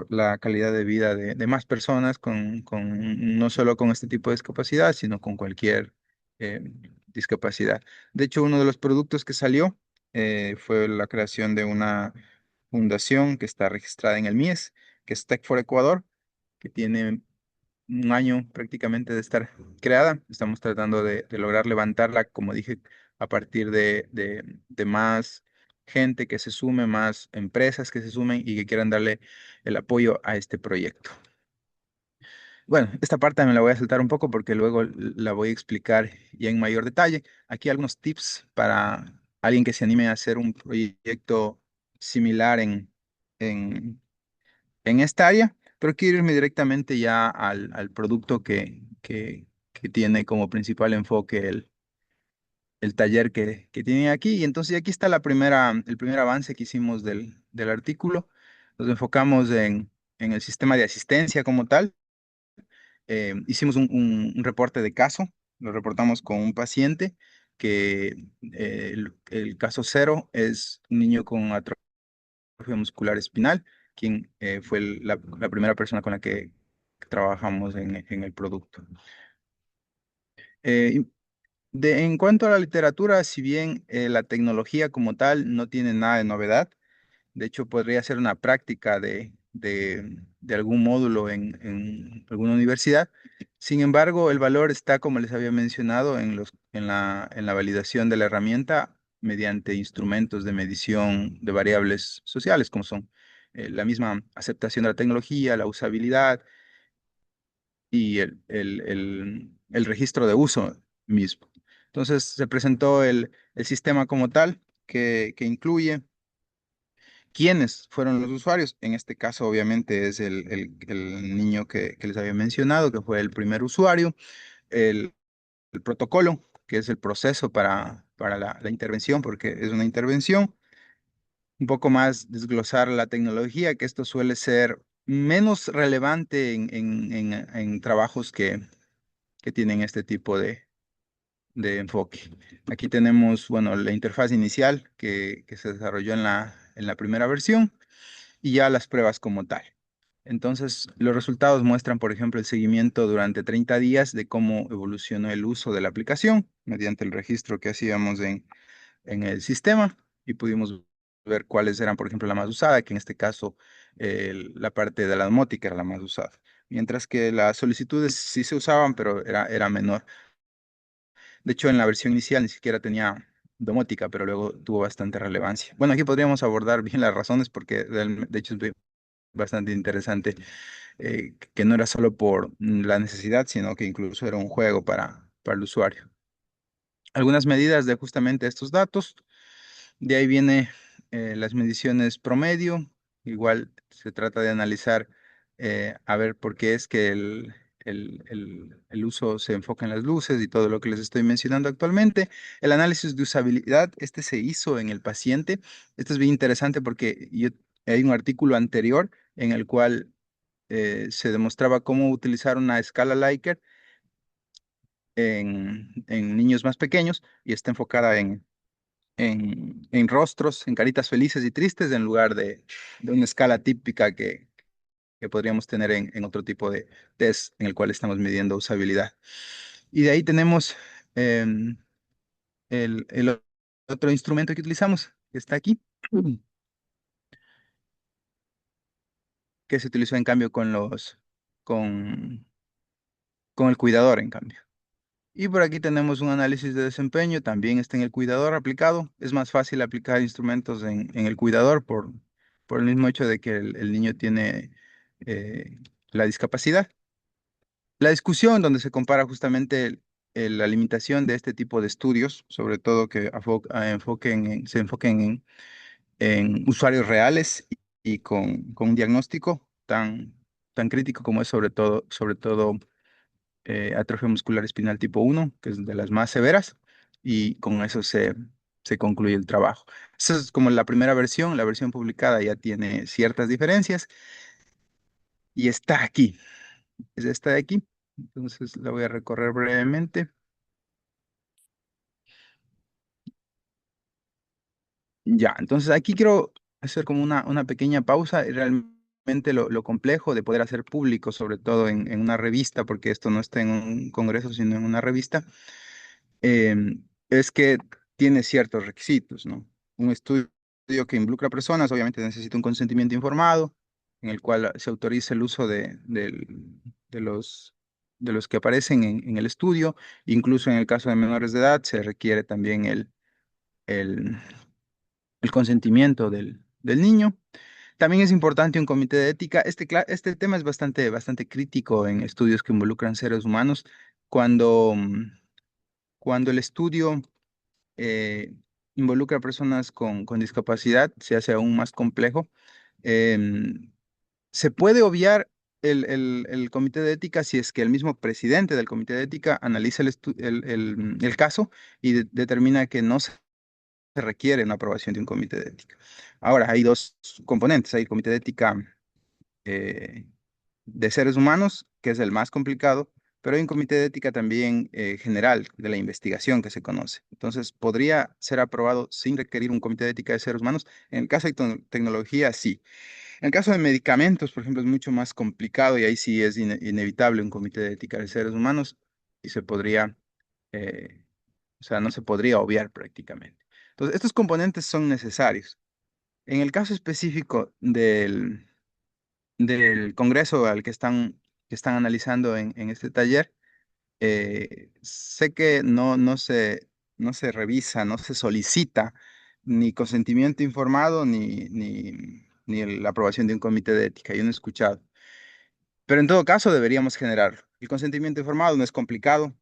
la calidad de vida de más personas no solo con este tipo de discapacidad, sino con cualquier eh, discapacidad. De hecho, uno de los productos que salió fue la creación de una fundación que está registrada en el MIES, que es Tech for Ecuador, que tiene un año prácticamente de estar creada. Estamos tratando de lograr levantarla, como dije, a partir de más gente que se sume, más empresas que se sumen y que quieran darle el apoyo a este proyecto. Bueno, esta parte me la voy a saltar un poco porque luego la voy a explicar ya en mayor detalle. Aquí algunos tips para alguien que se anime a hacer un proyecto similar en, en esta área, pero quiero irme directamente ya al producto que tiene como principal enfoque el taller que tiene aquí. Y entonces aquí está el primer avance que hicimos del artículo. Nos enfocamos en el sistema de asistencia como tal. Hicimos un reporte de caso, lo reportamos con un paciente el caso cero es un niño con atrofia muscular espinal, quien fue la primera persona con la que trabajamos en el producto. Y en cuanto a la literatura, si bien la tecnología como tal no tiene nada de novedad, de hecho podría ser una práctica de algún módulo en alguna universidad. Sin embargo, el valor está, como les había mencionado, en la validación de la herramienta mediante instrumentos de medición de variables sociales, como son la misma aceptación de la tecnología, la usabilidad y el registro de uso mismo. Entonces se presentó el sistema como tal, que incluye quiénes fueron los usuarios. En este caso, obviamente, es el niño que les había mencionado, que fue el primer usuario, el, el protocolo, que es el proceso para la intervención, porque es una intervención. Un poco más desglosar la tecnología, que esto suele ser menos relevante en trabajos que tienen este tipo de enfoque. Aquí tenemos, bueno, la interfaz inicial que se desarrolló en la primera versión y ya las pruebas como tal. Entonces, los resultados muestran, por ejemplo, el seguimiento durante 30 días de cómo evolucionó el uso de la aplicación mediante el registro que hacíamos en el sistema y pudimos ver cuáles eran, por ejemplo, la más usada, que en este caso la parte de la domótica era la más usada, mientras que las solicitudes sí se usaban, pero era menor. De hecho, en la versión inicial ni siquiera tenía domótica, pero luego tuvo bastante relevancia. Bueno, aquí podríamos abordar bien las razones porque de hecho es bastante interesante, que no era solo por la necesidad, sino que incluso era un juego para el usuario. Algunas medidas de justamente estos datos. De ahí viene las mediciones promedio. Igual se trata de analizar, a ver por qué es que el uso se enfoca en las luces y todo lo que les estoy mencionando actualmente. El análisis de usabilidad, este se hizo en el paciente. Esto es bien interesante porque hay un artículo anterior en el cual se demostraba cómo utilizar una escala Likert en niños más pequeños y está enfocada en rostros, en caritas felices y tristes, en lugar de una escala típica que podríamos tener en otro tipo de test en el cual estamos midiendo usabilidad. Y de ahí tenemos em, el otro instrumento que utilizamos, que está aquí, que se utilizó en cambio con, con el cuidador, en cambio. Y por aquí tenemos un análisis de desempeño, también está en el cuidador aplicado. Es más fácil aplicar instrumentos en el cuidador por el mismo hecho de que el niño tiene eh, la discapacidad. La discusión donde se compara justamente la limitación de este tipo de estudios, sobre todo que se enfoquen en usuarios reales y con un diagnóstico tan crítico como es sobre todo atrofia muscular espinal tipo 1, que es de las más severas, y con eso se concluye el trabajo. Esa es como la primera versión. La versión publicada ya tiene ciertas diferencias y está aquí, es esta de aquí. Entonces la voy a recorrer brevemente. Ya, entonces aquí quiero hacer como una pequeña pausa. Realmente lo complejo de poder hacer público, sobre todo en una revista, porque esto no está en un congreso, sino en una revista, es que tiene ciertos requisitos, ¿no? Un estudio que involucra personas, obviamente necesita un consentimiento informado, en el cual se autoriza el uso de los que aparecen en el estudio. Incluso en el caso de menores de edad, se requiere también el, el consentimiento del niño. También es importante un comité de ética. Este tema es bastante crítico en estudios que involucran seres humanos. Cuando el estudio eh, involucra a personas con discapacidad, se hace aún más complejo. Em, Se puede obviar el comité de ética si es que el mismo presidente del comité de ética analiza el caso y determina que no se requiere una aprobación de un comité de ética. Ahora, hay dos componentes. Hay el comité de ética eh, de seres humanos, que es el más complicado, pero hay un comité de ética también general de la investigación que se conoce. Entonces, ¿podría ser aprobado sin requerir un comité de ética de seres humanos? En el caso de tecnología, sí. En el caso de medicamentos, por ejemplo, es mucho más complicado y ahí sí es inevitable un comité de ética de seres humanos y se podría, eh, o sea, no se podría obviar prácticamente. Entonces, estos componentes son necesarios. En el caso específico del Congreso al que están analizando en este taller, sé que no se revisa, no se solicita ni consentimiento informado ni la aprobación de un comité de ética. Yo no he escuchado. Pero en todo caso deberíamos generarlo. El consentimiento informado no es complicado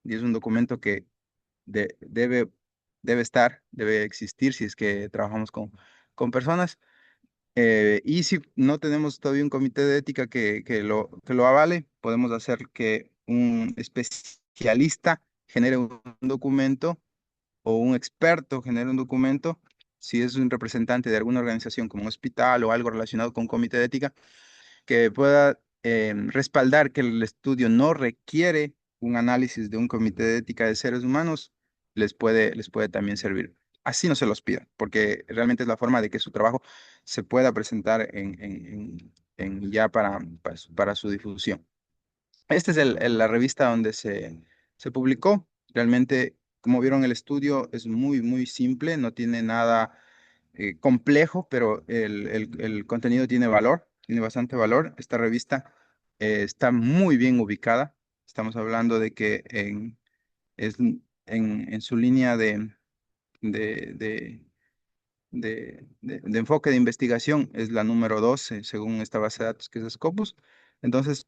y es un documento que de- debe, debe existir si es que trabajamos con personas. Y si no tenemos todavía un comité de ética que lo avale, podemos hacer que un especialista genere un documento o un experto genere un documento, si es un representante de alguna organización como un hospital o algo relacionado con un comité de ética, que pueda respaldar que el estudio no requiere un análisis de un comité de ética de seres humanos, les puede también servir. Así no se los pidan, porque realmente es la forma de que su trabajo se pueda presentar ya para su difusión. Esta es la revista donde se publicó. Realmente, como vieron, el estudio es muy simple, no tiene nada complejo, pero el contenido tiene valor, tiene bastante valor. Esta revista está muy bien ubicada. Estamos hablando de que en su línea de, de, de enfoque de investigación es la número 12 según esta base de datos que es Scopus. Entonces,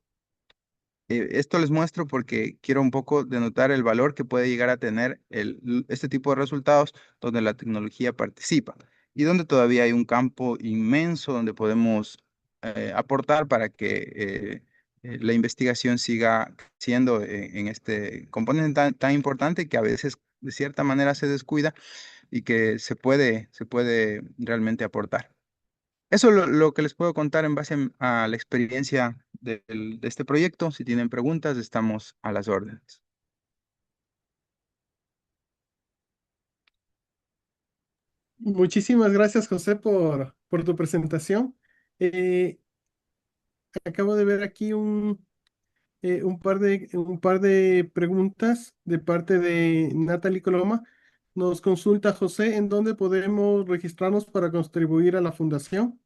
esto les muestro porque quiero un poco denotar el valor que puede llegar a tener este tipo de resultados donde la tecnología participa y donde todavía hay un campo inmenso donde podemos aportar para que la investigación siga siendo en este componente tan importante que a veces de cierta manera se descuida y que se puede realmente aportar. Eso es lo que les puedo contar en base a la experiencia de este proyecto. Si tienen preguntas, estamos a las órdenes. Muchísimas gracias, José, por tu presentación. Eh, Acabo de ver aquí un par de preguntas de parte de Natalie Coloma. Nos consulta José, ¿en dónde podemos registrarnos para contribuir a la fundación?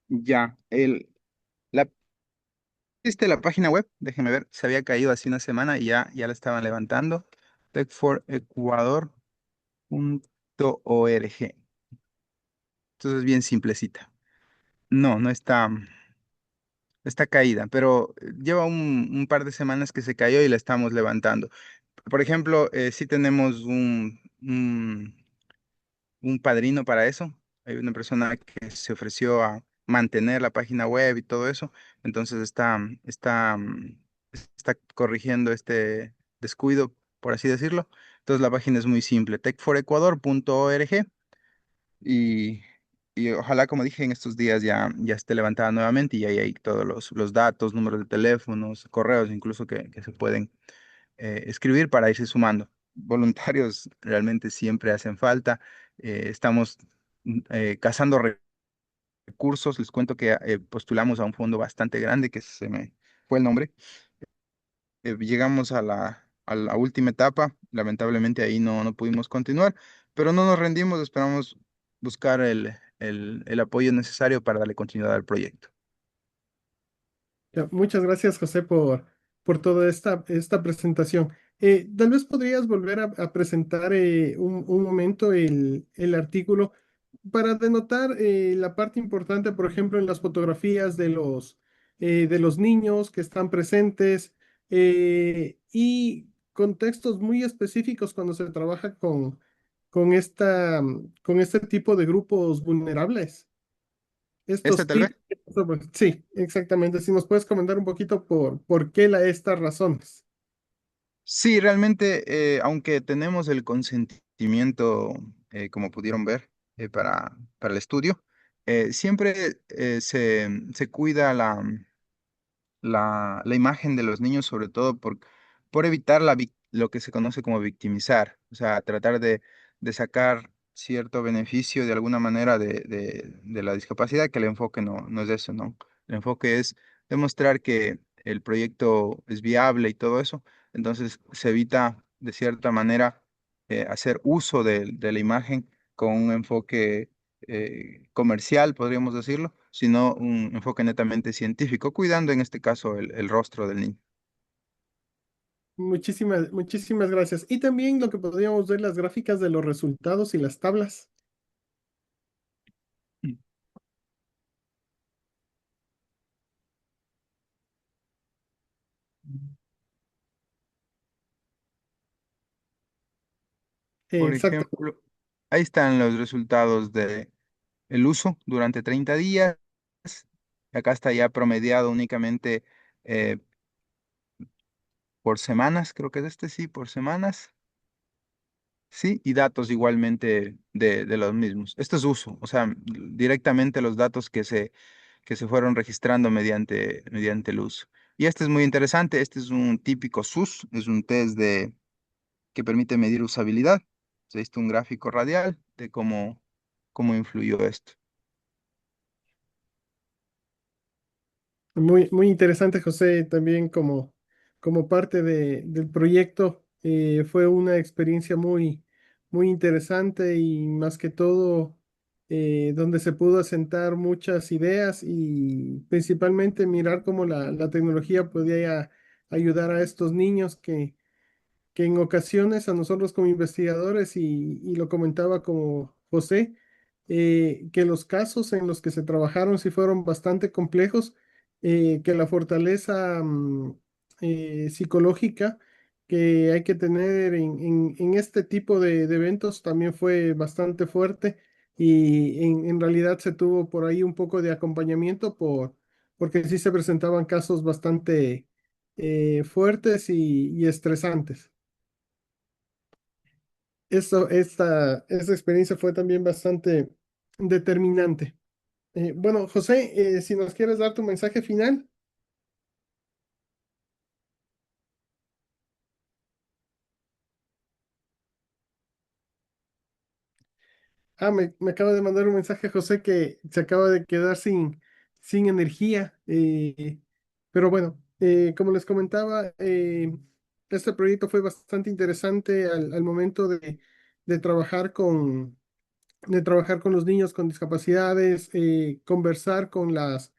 Ya, la, la página web, déjenme ver, se había caído hace una semana y ya la estaban levantando. Tech4ecuador.org. Entonces es bien simplecita. No está, está caída, pero lleva un par de semanas que se cayó y la estamos levantando. Por ejemplo, sí tenemos un padrino para eso. Hay una persona que se ofreció a mantener la página web y todo eso. Entonces está corrigiendo este descuido, por así decirlo. Entonces la página es muy simple, tech4ecuador.org y, y ojalá, como dije, en estos días ya esté levantada nuevamente y ahí hay todos los datos, números de teléfonos, correos, incluso que se pueden escribir para irse sumando. Voluntarios realmente siempre hacen falta. Estamos cazando recursos. Les cuento que postulamos a un fondo bastante grande, que se me fue el nombre. Llegamos a la última etapa. Lamentablemente ahí no pudimos continuar, pero no nos rendimos. Esperamos buscar el apoyo necesario para darle continuidad al proyecto. Ya, muchas gracias, José, por toda esta presentación. Tal vez podrías volver a presentar un momento el artículo para denotar la parte importante, por ejemplo, en las fotografías de los niños que están presentes y contextos muy específicos cuando se trabaja con este tipo de grupos vulnerables. Este Estos tal vez. tips. Sí, exactamente. Si nos puedes comentar un poquito por qué estas razones. Sí, realmente, aunque tenemos el consentimiento, como pudieron ver, para el estudio, siempre se cuida la imagen de los niños, sobre todo por evitar lo que se conoce como victimizar, o sea, tratar de sacar cierto beneficio de alguna manera de la discapacidad, que el enfoque no es eso, ¿no? El enfoque es demostrar que el proyecto es viable y todo eso, entonces se evita de cierta manera hacer uso de la imagen con un enfoque comercial, podríamos decirlo, sino un enfoque netamente científico, cuidando en este caso el rostro del niño. Muchísimas gracias. Y también lo que podríamos ver, las gráficas de los resultados y las tablas. Mm. Por Exacto. ejemplo, ahí están los resultados de el uso durante 30 días. Acá está ya promediado únicamente eh, por semanas, creo que es este sí, por semanas. Sí, y datos igualmente de los mismos. Esto es uso, o sea, directamente los datos que se fueron registrando mediante el uso. Y este es muy interesante, este es un típico SUS, es un test que permite medir usabilidad. Se visto un gráfico radial de cómo influyó esto. Muy interesante, José, también como parte del proyecto. Fue una experiencia muy interesante y más que todo donde se pudo asentar muchas ideas y principalmente mirar cómo la tecnología podía ayudar a estos niños que en ocasiones a nosotros como investigadores, y lo comentaba como José, que los casos en los que se trabajaron sí fueron bastante complejos, que la fortaleza psicológica que hay que tener en este tipo de eventos también fue bastante fuerte y en realidad se tuvo por ahí un poco de acompañamiento porque sí se presentaban casos bastante fuertes y estresantes. Esta experiencia fue también bastante determinante. Bueno, José, si nos quieres dar tu mensaje final. Me acaba de mandar un mensaje José que se acaba de quedar sin energía. Pero bueno, como les comentaba, este proyecto fue bastante interesante al momento de trabajar de trabajar con los niños con discapacidades, conversar con las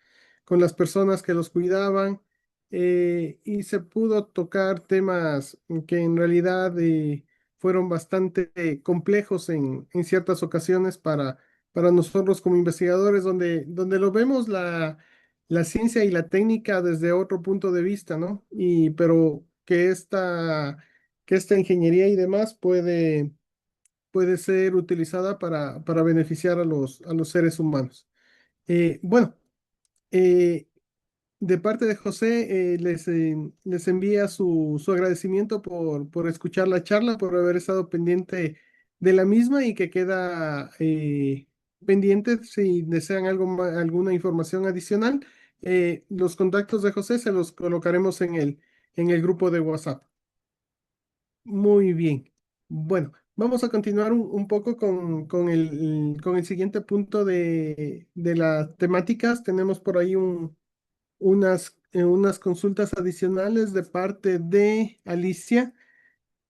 personas que los cuidaban, y se pudo tocar temas que en realidad fueron bastante complejos en ciertas ocasiones para nosotros como investigadores, donde lo vemos la ciencia y la técnica desde otro punto de vista, ¿no? Pero que esta ingeniería y demás puede ser utilizada para beneficiar a los seres humanos. Bueno, eh, de parte de José, les envía su agradecimiento por escuchar la charla, por haber estado pendiente de la misma y que queda pendiente si desean alguna información adicional. Los contactos de José se los colocaremos en el grupo de WhatsApp. Muy bien. Bueno, vamos a continuar un poco con el siguiente punto de las temáticas. Tenemos por ahí unas consultas adicionales de parte de Alicia,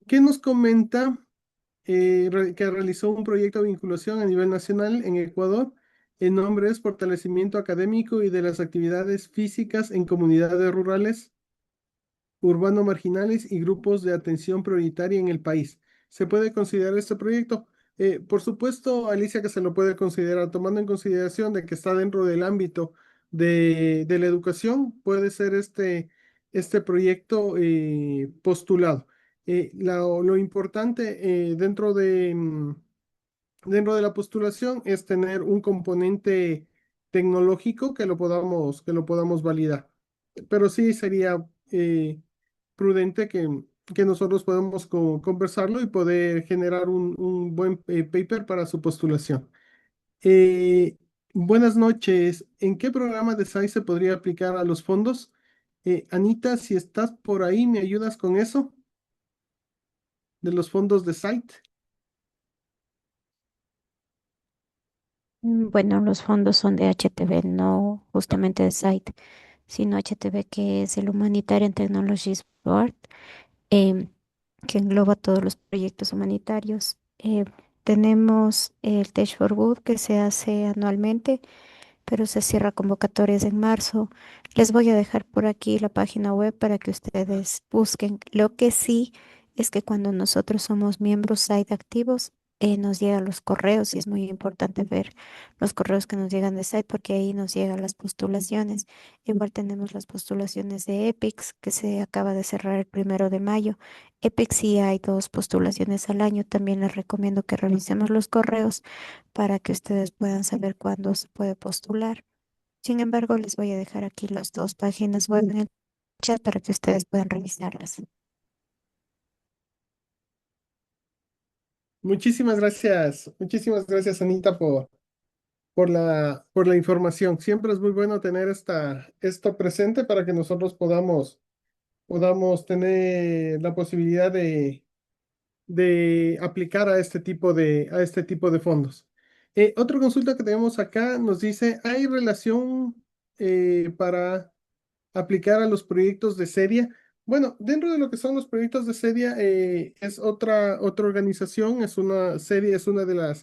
que nos comenta que realizó un proyecto de vinculación a nivel nacional en Ecuador. El nombre es Fortalecimiento Académico y de las Actividades Físicas en Comunidades Rurales urbano marginales y grupos de atención prioritaria en el país. ¿Se puede considerar este proyecto? Por supuesto, Alicia, que se lo puede considerar, tomando en consideración de que está dentro del ámbito de la educación, puede ser este proyecto postulado. Lo importante dentro de la postulación es tener un componente tecnológico que lo podamos validar. Pero sí sería prudente que nosotros podamos conversarlo y poder generar un buen paper para su postulación. Eh, Buenas noches. ¿En qué programa de SAI se podría aplicar a los fondos? Anita, si estás por ahí, ¿me ayudas con eso? De los fondos de site. Bueno, los fondos son de HTV, no justamente de SITE, sino HTV, que es el Humanitarian Technologies Board, em, que engloba todos los proyectos humanitarios. Tenemos el Tech for Good, que se hace anualmente, pero se cierra convocatorias en marzo. Les voy a dejar por aquí la página web para que ustedes busquen. Lo que sí es que cuando nosotros somos miembros site activos, nos llegan los correos y es muy importante ver los correos que nos llegan de site porque ahí nos llegan las postulaciones. Igual tenemos las postulaciones de EPICS que se acaba de cerrar el 1 de mayo. EPICS sí hay 2 postulaciones al año. También les recomiendo que revisemos los correos para que ustedes puedan saber cuándo se puede postular. Sin embargo, les voy a dejar aquí las 2 páginas web en el chat para que ustedes puedan revisarlas. Muchísimas gracias, Anita, por la información. Siempre es muy bueno tener esto presente para que nosotros podamos tener la posibilidad de aplicar a este tipo de fondos. Otra consulta que tenemos acá nos dice, ¿hay relación para aplicar a los proyectos de serie? Bueno, dentro de lo que son los proyectos de serie, es otra organización, es una de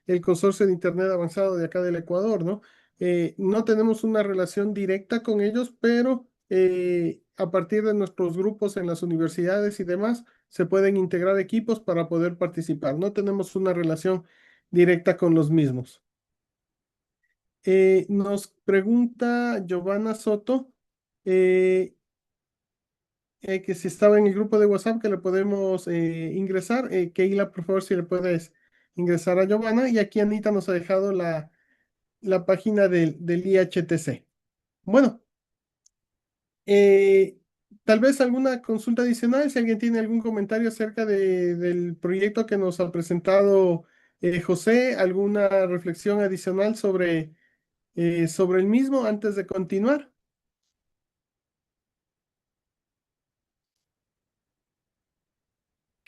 el Consorcio de Internet Avanzado de acá del Ecuador, ¿no? No tenemos una relación directa con ellos, pero a partir de nuestros grupos en las universidades y demás, se pueden integrar equipos para poder participar. No tenemos una relación directa con los mismos. Nos pregunta Giovanna Soto, eh, que si estaba en el grupo de WhatsApp que le podemos ingresar. Keila, por favor, si le puedes ingresar a Giovanna. Y aquí Anita nos ha dejado la página del IHTC. Bueno, eh, tal vez alguna consulta adicional, si alguien tiene algún comentario acerca del proyecto que nos ha presentado José, alguna reflexión adicional sobre el mismo antes de continuar.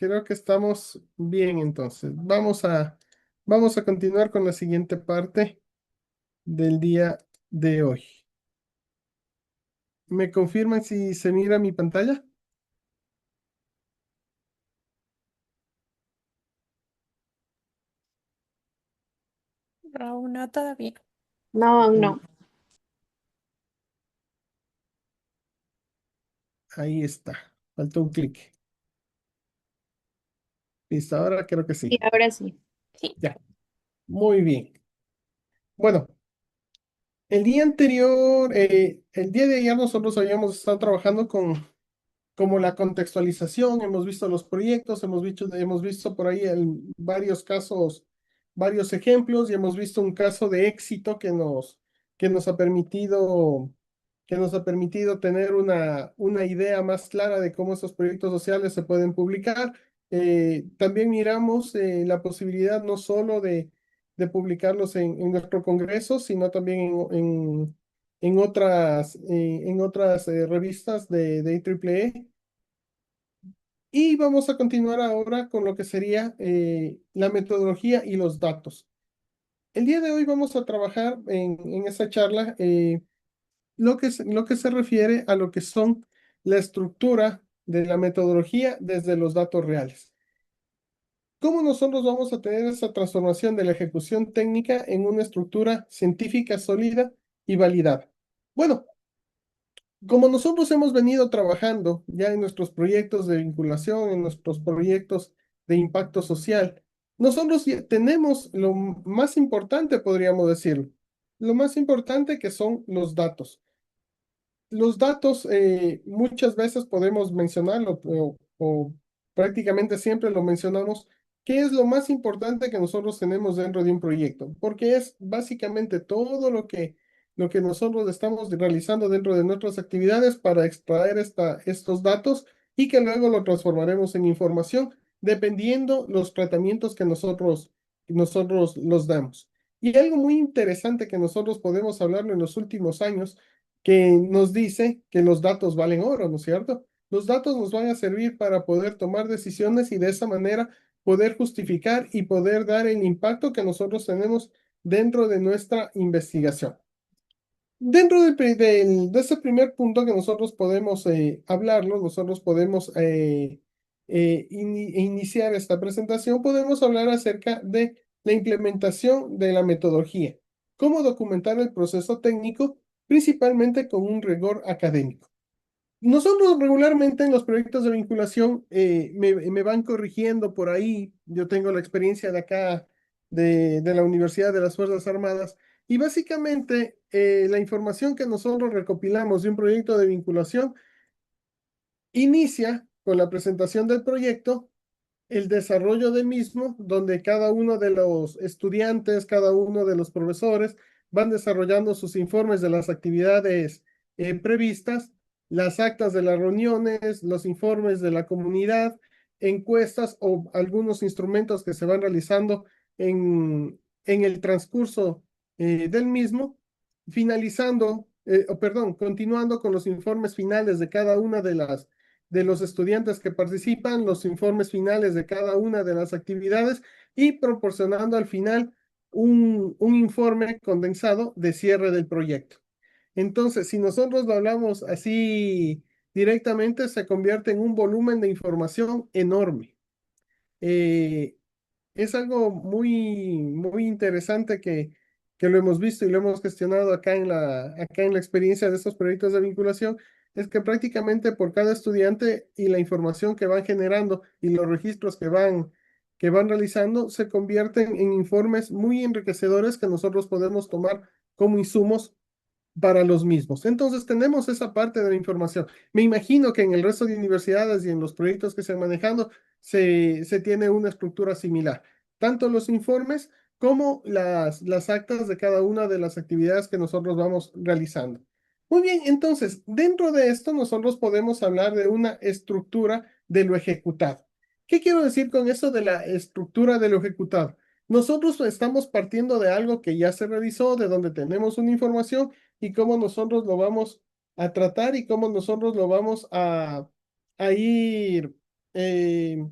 Creo que estamos bien entonces. Vamos a continuar con la siguiente parte del día de hoy. ¿Me confirman si se mira mi pantalla? Aún no, todavía. No, aún Mm, no. Ahí está. Faltó un clic. Listo, ahora creo que Sí, sí. ahora sí. Sí. Ya. Muy bien. Bueno, el día anterior, el día de ayer nosotros habíamos estado trabajando con como la contextualización, hemos visto los proyectos, hemos visto por ahí varios casos, varios ejemplos y hemos visto un caso de éxito que nos ha permitido, que nos ha permitido tener una idea más clara de cómo esos proyectos sociales se pueden publicar. También miramos la posibilidad no solo de publicarlos en nuestro congreso, sino también en otras revistas de IEEE. Y vamos a continuar ahora con lo que sería la metodología y los datos. El día de hoy vamos a trabajar en esa charla lo que se refiere a lo que son la estructura de la metodología desde los datos reales. ¿Cómo nosotros vamos a tener esa transformación de la ejecución técnica en una estructura científica sólida y validada? Bueno, como nosotros hemos venido trabajando ya en nuestros proyectos de vinculación, en nuestros proyectos de impacto social, nosotros ya tenemos lo más importante, podríamos decirlo, lo más importante que son los datos. Los datos, muchas veces podemos mencionarlo o prácticamente siempre lo mencionamos. ¿Qué es lo más importante que nosotros tenemos dentro de un proyecto? Porque es básicamente todo lo que nosotros estamos realizando dentro de nuestras actividades para extraer estos datos y que luego lo transformaremos en información dependiendo los tratamientos que nosotros los damos. Y algo muy interesante que nosotros podemos hablarlo en los últimos años que nos dice que los datos valen oro, ¿no es cierto? Los datos nos van a servir para poder tomar decisiones y de esa manera poder justificar y poder dar el impacto que nosotros tenemos dentro de nuestra investigación. Dentro de ese primer punto que nosotros podemos hablarlo, nosotros podemos iniciar esta presentación, podemos hablar acerca de la implementación de la metodología, cómo documentar el proceso técnico, principalmente con un rigor académico. Nosotros regularmente en los proyectos de vinculación me van corrigiendo por ahí. Yo tengo la experiencia de acá, de la Universidad de las Fuerzas Armadas, y básicamente la información que nosotros recopilamos de un proyecto de vinculación inicia con la presentación del proyecto, el desarrollo del mismo, donde cada uno de los estudiantes, cada uno de los profesores van desarrollando sus informes de las actividades previstas, las actas de las reuniones, los informes de la comunidad, encuestas o algunos instrumentos que se van realizando en el transcurso del mismo, finalizando, o perdón, continuando con los informes finales de cada una de los estudiantes que participan, los informes finales de cada una de las actividades y proporcionando al final un informe condensado de cierre del proyecto. Entonces, si nosotros lo hablamos así directamente, se convierte en un volumen de información enorme. Eh, es algo muy interesante que lo hemos visto y lo hemos gestionado acá en la experiencia de estos proyectos de vinculación, es que prácticamente por cada estudiante y la información que van generando y los registros que van realizando se convierten en informes muy enriquecedores que nosotros podemos tomar como insumos para los mismos. Entonces tenemos esa parte de la información. Me imagino que en el resto de universidades y en los proyectos que se han manejado se tiene una estructura similar, tanto los informes como las actas de cada una de las actividades que nosotros vamos realizando. Muy bien, entonces, dentro de esto nosotros podemos hablar de una estructura de lo ejecutado. ¿Qué quiero decir con eso de la estructura de lo ejecutado? Nosotros estamos partiendo de algo que ya se realizó, de donde tenemos una información y cómo nosotros lo vamos a tratar y cómo nosotros lo vamos a ir eh,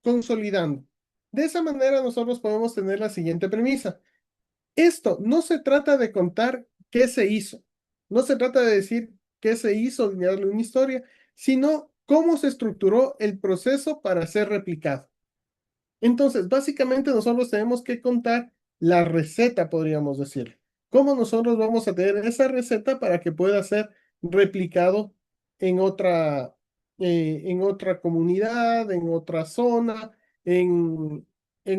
consolidando. De esa manera nosotros podemos tener la siguiente premisa. Esto no se trata de contar qué se hizo, no se trata de decir qué se hizo, ni darle una historia, sino cómo se estructuró el proceso para ser replicado. Entonces, básicamente nosotros tenemos que contar la receta, podríamos decir. ¿Cómo nosotros vamos a tener esa receta para que pueda ser replicado en otra comunidad, en otra zona, en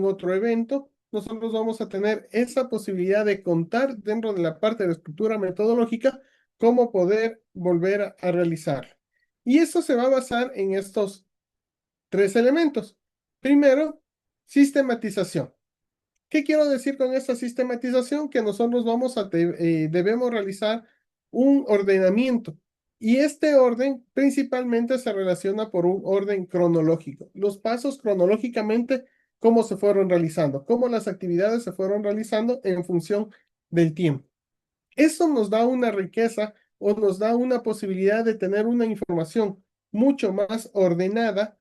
otro evento? Nosotros vamos a tener esa posibilidad de contar dentro de la parte de estructura metodológica cómo poder volver a realizar. Y eso se va a basar en estos tres elementos. Primero, sistematización. ¿Qué quiero decir con esta sistematización? Que nosotros debemos realizar un ordenamiento y este orden principalmente se relaciona por un orden cronológico. Los pasos cronológicamente, cómo se fueron realizando, cómo las actividades se fueron realizando en función del tiempo. Eso nos da una riqueza o nos da una posibilidad de tener una información mucho más ordenada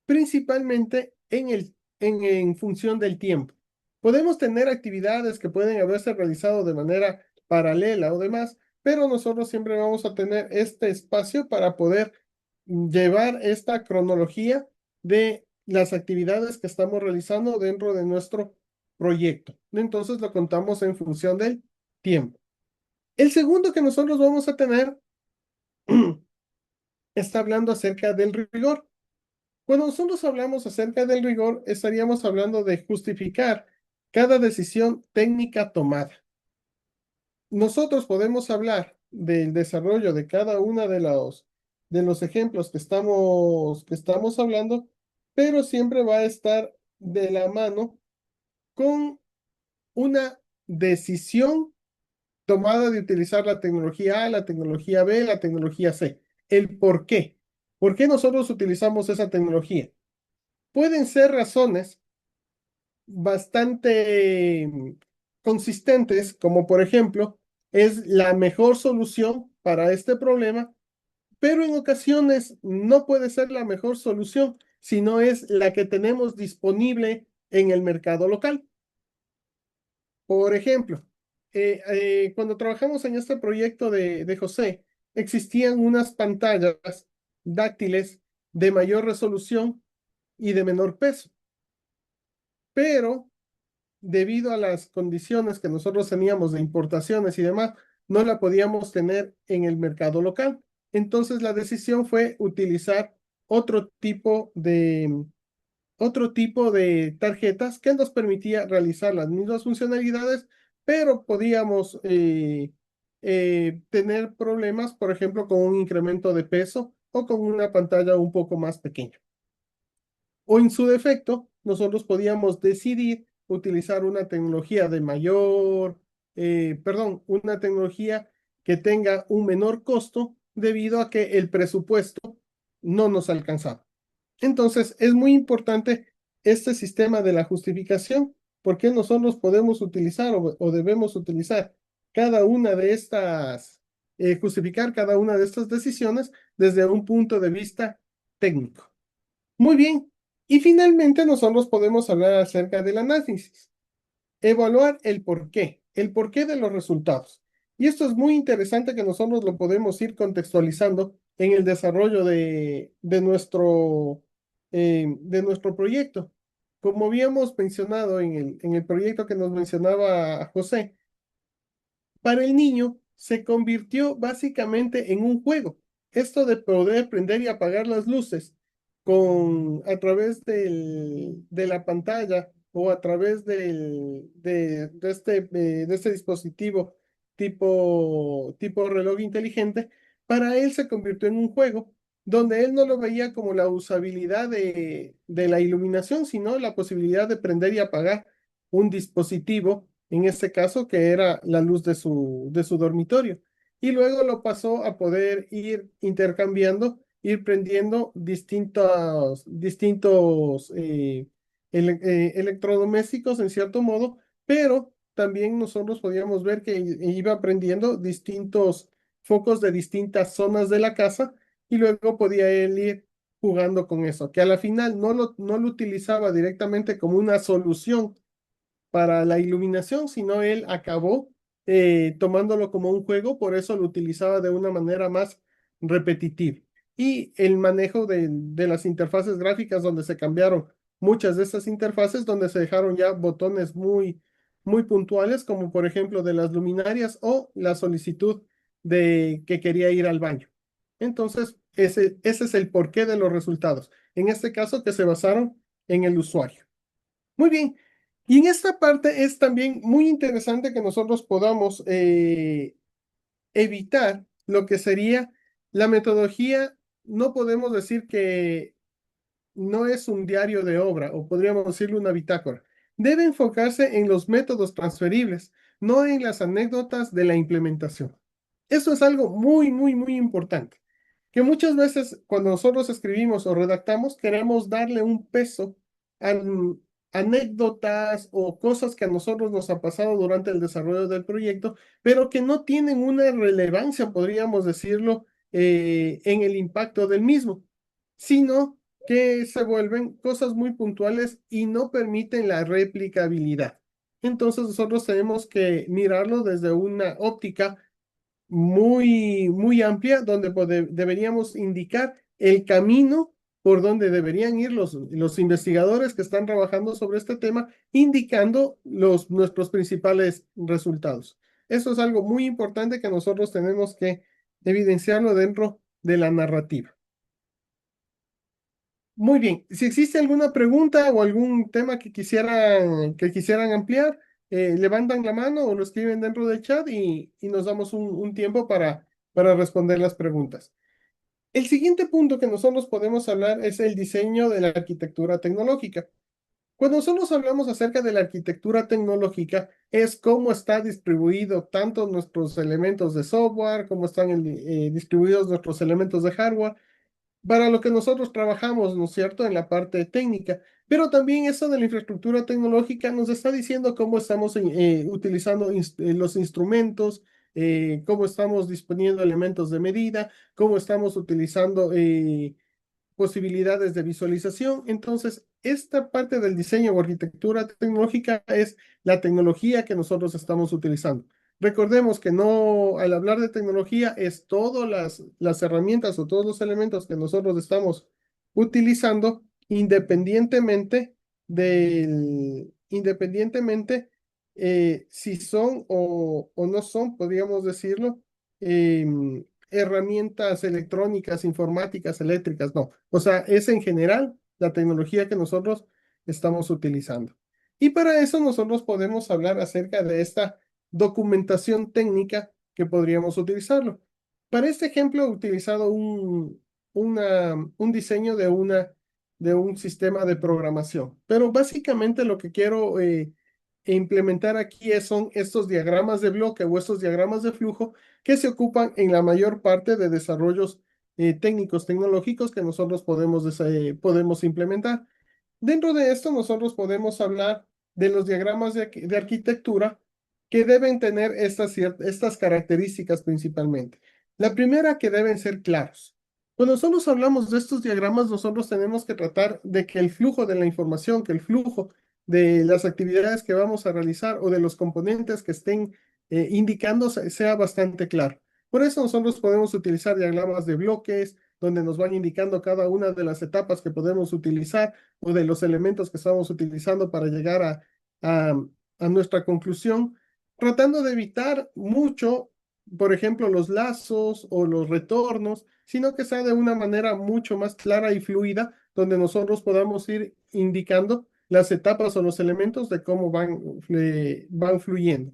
principalmente en función del tiempo. Podemos tener actividades que pueden haberse realizado de manera paralela o demás, pero nosotros siempre vamos a tener este espacio para poder llevar esta cronología de las actividades que estamos realizando dentro de nuestro proyecto. Entonces lo contamos en función del tiempo. El segundo que nosotros vamos a tener está hablando acerca del rigor. Cuando nosotros hablamos acerca del rigor, estaríamos hablando de justificar cada decisión técnica tomada. Nosotros podemos hablar del desarrollo de cada uno de los ejemplos que estamos hablando, pero siempre va a estar de la mano con una decisión tomada de utilizar la tecnología A, la tecnología B, la tecnología C. El por qué. ¿Por qué nosotros utilizamos esa tecnología? Pueden ser razones bastante consistentes, como por ejemplo, es la mejor solución para este problema, pero en ocasiones no puede ser la mejor solución, sino es la que tenemos disponible en el mercado local. Por ejemplo, cuando trabajamos en este proyecto de José, existían unas pantallas dáctiles de mayor resolución y de menor peso, pero debido a las condiciones que nosotros teníamos de importaciones y demás, no la podíamos tener en el mercado local. Entonces la decisión fue utilizar otro tipo de, otro tipo de tarjetas que nos permitía realizar las mismas funcionalidades, pero podíamos tener problemas, por ejemplo, con un incremento de peso o con una pantalla un poco más pequeña. O en su defecto, nosotros podíamos decidir utilizar una tecnología de una tecnología que tenga un menor costo debido a que el presupuesto no nos alcanzaba. Entonces, es muy importante este sistema de la justificación, porque nosotros podemos utilizar o debemos utilizar cada una de estas, justificar cada una de estas decisiones desde un punto de vista técnico. Muy bien. Y finalmente nosotros podemos hablar acerca del análisis, evaluar el porqué de los resultados. Y esto es muy interesante que nosotros lo podemos ir contextualizando en el desarrollo de nuestro proyecto. Como habíamos mencionado en el proyecto que nos mencionaba José, para el niño se convirtió básicamente en un juego. Esto de poder prender y apagar las luces a través de la pantalla o a través de este dispositivo tipo reloj inteligente, para él se convirtió en un juego donde él no lo veía como la usabilidad de la iluminación, sino la posibilidad de prender y apagar un dispositivo, en este caso que era la luz de su dormitorio. Y luego lo pasó a poder ir intercambiando, ir prendiendo distintos electrodomésticos en cierto modo, pero también nosotros podíamos ver que iba prendiendo distintos focos de distintas zonas de la casa y luego podía él ir jugando con eso, que a la final no lo utilizaba directamente como una solución para la iluminación, sino él acabó tomándolo como un juego, por eso lo utilizaba de una manera más repetitiva. Y el manejo de las interfaces gráficas, donde se cambiaron muchas de estas interfaces, donde se dejaron ya botones muy puntuales, como por ejemplo de las luminarias o la solicitud de que quería ir al baño. Entonces, ese es el porqué de los resultados. En este caso, que se basaron en el usuario. Muy bien. Y en esta parte es también muy interesante que nosotros podamos evitar lo que sería la metodología. No podemos decir que no es un diario de obra, o podríamos decirle una bitácora. Debe enfocarse en los métodos transferibles, no en las anécdotas de la implementación. Eso es algo muy importante, que muchas veces cuando nosotros escribimos o redactamos, queremos darle un peso a anécdotas o cosas que a nosotros nos ha pasado durante el desarrollo del proyecto, pero que no tienen una relevancia, podríamos decirlo, en el impacto del mismo, sino que se vuelven cosas muy puntuales y no permiten la replicabilidad. Entonces nosotros tenemos que mirarlo desde una óptica muy amplia, donde deberíamos indicar el camino por donde deberían ir los investigadores que están trabajando sobre este tema, indicando nuestros principales resultados. Eso es algo muy importante que nosotros tenemos que evidenciarlo dentro de la narrativa. Muy bien, si existe alguna pregunta o algún tema que quisieran ampliar, levantan la mano o lo escriben dentro del chat y nos damos un tiempo para responder las preguntas. El siguiente punto que nosotros podemos hablar es el diseño de la arquitectura tecnológica. Cuando nosotros hablamos acerca de la arquitectura tecnológica, es cómo está distribuido tanto nuestros elementos de software, cómo están distribuidos nuestros elementos de hardware, para lo que nosotros trabajamos, ¿no es cierto?, en la parte técnica. Pero también eso de la infraestructura tecnológica nos está diciendo cómo estamos utilizando los instrumentos, cómo estamos disponiendo elementos de medida, cómo estamos utilizando posibilidades de visualización. Entonces, esta parte del diseño o arquitectura tecnológica es la tecnología que nosotros estamos utilizando. Recordemos que no, al hablar de tecnología, es todas las herramientas o todos los elementos que nosotros estamos utilizando independientemente si son o no son, podríamos decirlo, herramientas electrónicas, informáticas, eléctricas, no. O sea, es en general la tecnología que nosotros estamos utilizando. Y para eso nosotros podemos hablar acerca de esta documentación técnica que podríamos utilizarlo. Para este ejemplo he utilizado un diseño de un sistema de programación, pero básicamente lo que quiero implementar aquí son estos diagramas de bloque o estos diagramas de flujo que se ocupan en la mayor parte de desarrollos técnicos, tecnológicos que nosotros podemos implementar. Dentro de esto, nosotros podemos hablar de los diagramas de arquitectura que deben tener estas características principalmente. La primera, que deben ser claros. Cuando nosotros hablamos de estos diagramas, nosotros tenemos que tratar de que el flujo de la información, que el flujo de las actividades que vamos a realizar o de los componentes que estén indicando sea bastante claro. Por eso nosotros podemos utilizar diagramas de bloques, donde nos van indicando cada una de las etapas que podemos utilizar o de los elementos que estamos utilizando para llegar a nuestra conclusión, tratando de evitar mucho, por ejemplo, los lazos o los retornos, sino que sea de una manera mucho más clara y fluida, donde nosotros podamos ir indicando las etapas o los elementos de cómo van fluyendo.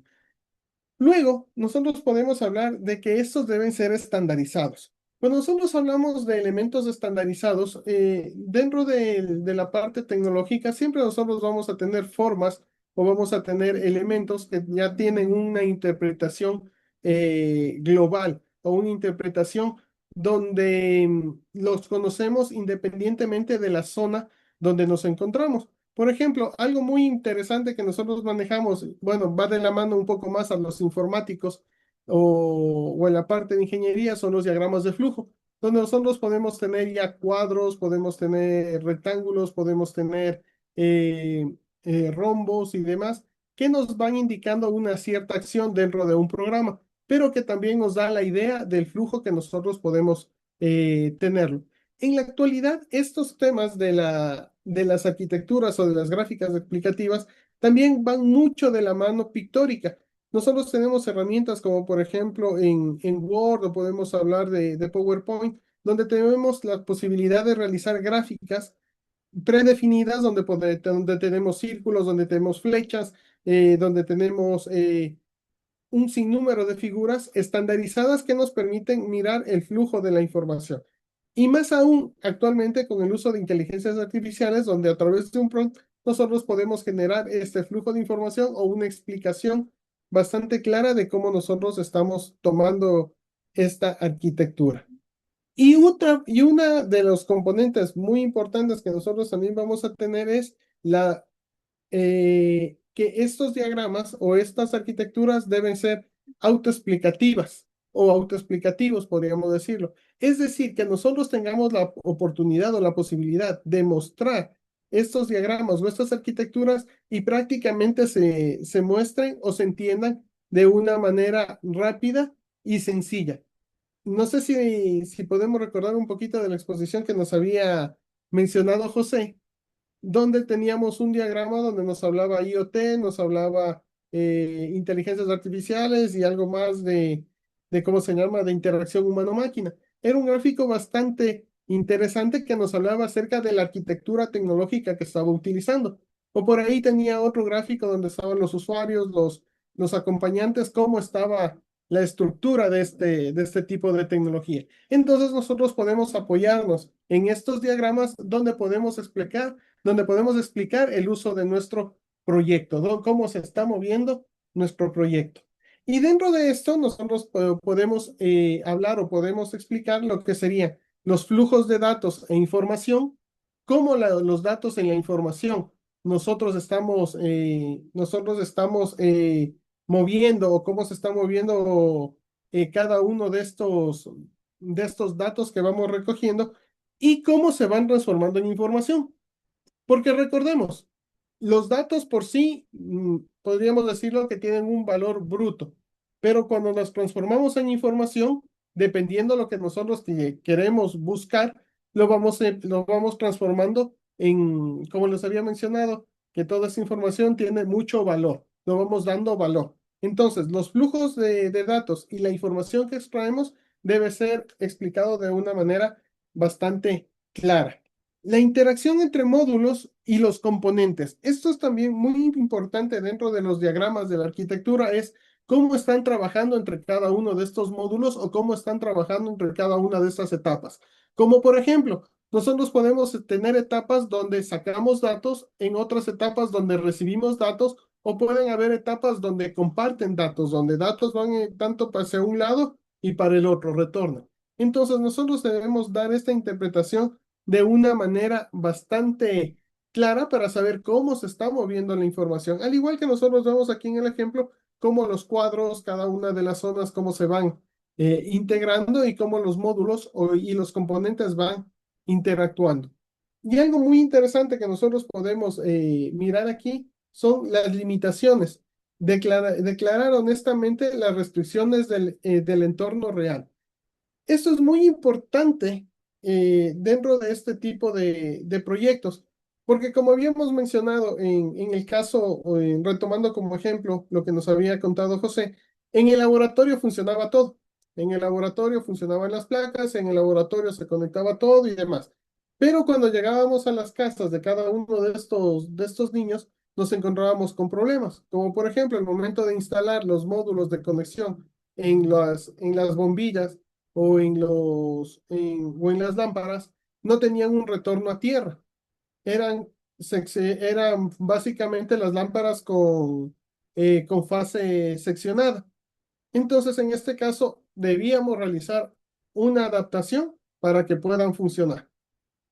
Luego, nosotros podemos hablar de que estos deben ser estandarizados. Cuando nosotros hablamos de elementos estandarizados, dentro de la parte tecnológica, siempre nosotros vamos a tener formas o vamos a tener elementos que ya tienen una interpretación global o una interpretación donde los conocemos independientemente de la zona donde nos encontramos. Por ejemplo, algo muy interesante que nosotros manejamos, bueno, va de la mano un poco más a los informáticos o en la parte de ingeniería, son los diagramas de flujo, donde nosotros podemos tener ya cuadros, podemos tener rectángulos, podemos tener rombos y demás, que nos van indicando una cierta acción dentro de un programa, pero que también nos da la idea del flujo que nosotros podemos tenerlo. En la actualidad, estos temas de las arquitecturas o de las gráficas explicativas también van mucho de la mano pictórica. Nosotros tenemos herramientas como por ejemplo en Word o podemos hablar de PowerPoint, donde tenemos la posibilidad de realizar gráficas predefinidas, donde tenemos círculos, donde tenemos flechas, donde tenemos un sinnúmero de figuras estandarizadas que nos permiten mirar el flujo de la información. Y más aún actualmente con el uso de inteligencias artificiales, donde a través de un prompt nosotros podemos generar este flujo de información o una explicación bastante clara de cómo nosotros estamos tomando esta arquitectura. Y una de los componentes muy importantes que nosotros también vamos a tener es que estos diagramas o estas arquitecturas deben ser autoexplicativas o autoexplicativos, podríamos decirlo. Es decir, que nosotros tengamos la oportunidad o la posibilidad de mostrar estos diagramas o estas arquitecturas y prácticamente se muestren o se entiendan de una manera rápida y sencilla. No sé si podemos recordar un poquito de la exposición que nos había mencionado José, donde teníamos un diagrama donde nos hablaba IoT, nos hablaba inteligencias artificiales y algo más de cómo se llama, de interacción humano-máquina. Era un gráfico bastante interesante que nos hablaba acerca de la arquitectura tecnológica que estaba utilizando. O por ahí tenía otro gráfico donde estaban los usuarios, los acompañantes, cómo estaba la estructura de este tipo de tecnología. Entonces nosotros podemos apoyarnos en estos diagramas donde podemos explicar el uso de nuestro proyecto, ¿no? Cómo se está moviendo nuestro proyecto. Y dentro de esto nosotros podemos hablar o podemos explicar lo que serían los flujos de datos e información, cómo los datos en la información nosotros estamos moviendo o cómo se está moviendo cada uno de estos datos que vamos recogiendo y cómo se van transformando en información. Porque recordemos, los datos por sí, podríamos decirlo que tienen un valor bruto, pero cuando los transformamos en información, dependiendo de lo que nosotros queremos buscar, lo vamos transformando en, como les había mencionado, que toda esa información tiene mucho valor, lo vamos dando valor. Entonces, los flujos de datos y la información que extraemos debe ser explicado de una manera bastante clara. La interacción entre módulos y los componentes. Esto es también muy importante dentro de los diagramas de la arquitectura, es cómo están trabajando entre cada uno de estos módulos o cómo están trabajando entre cada una de estas etapas. Como por ejemplo, nosotros podemos tener etapas donde sacamos datos, en otras etapas donde recibimos datos, o pueden haber etapas donde comparten datos, donde datos van tanto hacia un lado y para el otro retornan. Entonces nosotros debemos dar esta interpretación de una manera bastante clara para saber cómo se está moviendo la información. Al igual que nosotros vemos aquí en el ejemplo, cómo los cuadros, cada una de las zonas, cómo se van integrando y cómo los módulos y los componentes van interactuando. Y algo muy interesante que nosotros podemos mirar aquí son las limitaciones. Declarar honestamente las restricciones del entorno real. Esto es muy importante dentro de este tipo de proyectos, porque como habíamos mencionado en el caso, retomando como ejemplo lo que nos había contado José, en el laboratorio funcionaba todo. En el laboratorio funcionaban las placas, en el laboratorio se conectaba todo y demás. Pero cuando llegábamos a las casas de cada uno de estos niños, nos encontrábamos con problemas, como por ejemplo el momento de instalar los módulos de conexión en las bombillas o en las lámparas, no tenían un retorno a tierra. Eran, eran básicamente las lámparas con fase seccionada. Entonces, en este caso, debíamos realizar una adaptación para que puedan funcionar.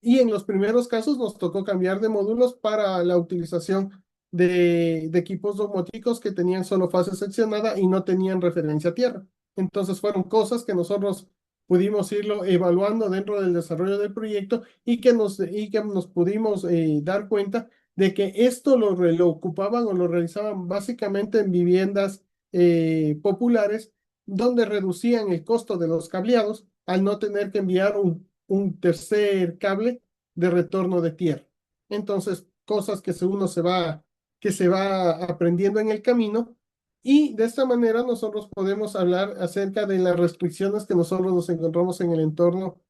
Y en los primeros casos nos tocó cambiar de módulos para la utilización de equipos domóticos que tenían solo fase seccionada y no tenían referencia a tierra. Entonces fueron cosas que nosotros pudimos irlo evaluando dentro del desarrollo del proyecto y que nos pudimos dar cuenta de que esto lo ocupaban o lo realizaban básicamente en viviendas populares donde reducían el costo de los cableados al no tener que enviar un tercer cable de retorno de tierra. Entonces, cosas que se va aprendiendo en el camino y de esta manera nosotros podemos hablar acerca de las restricciones que nosotros nos encontramos en el entorno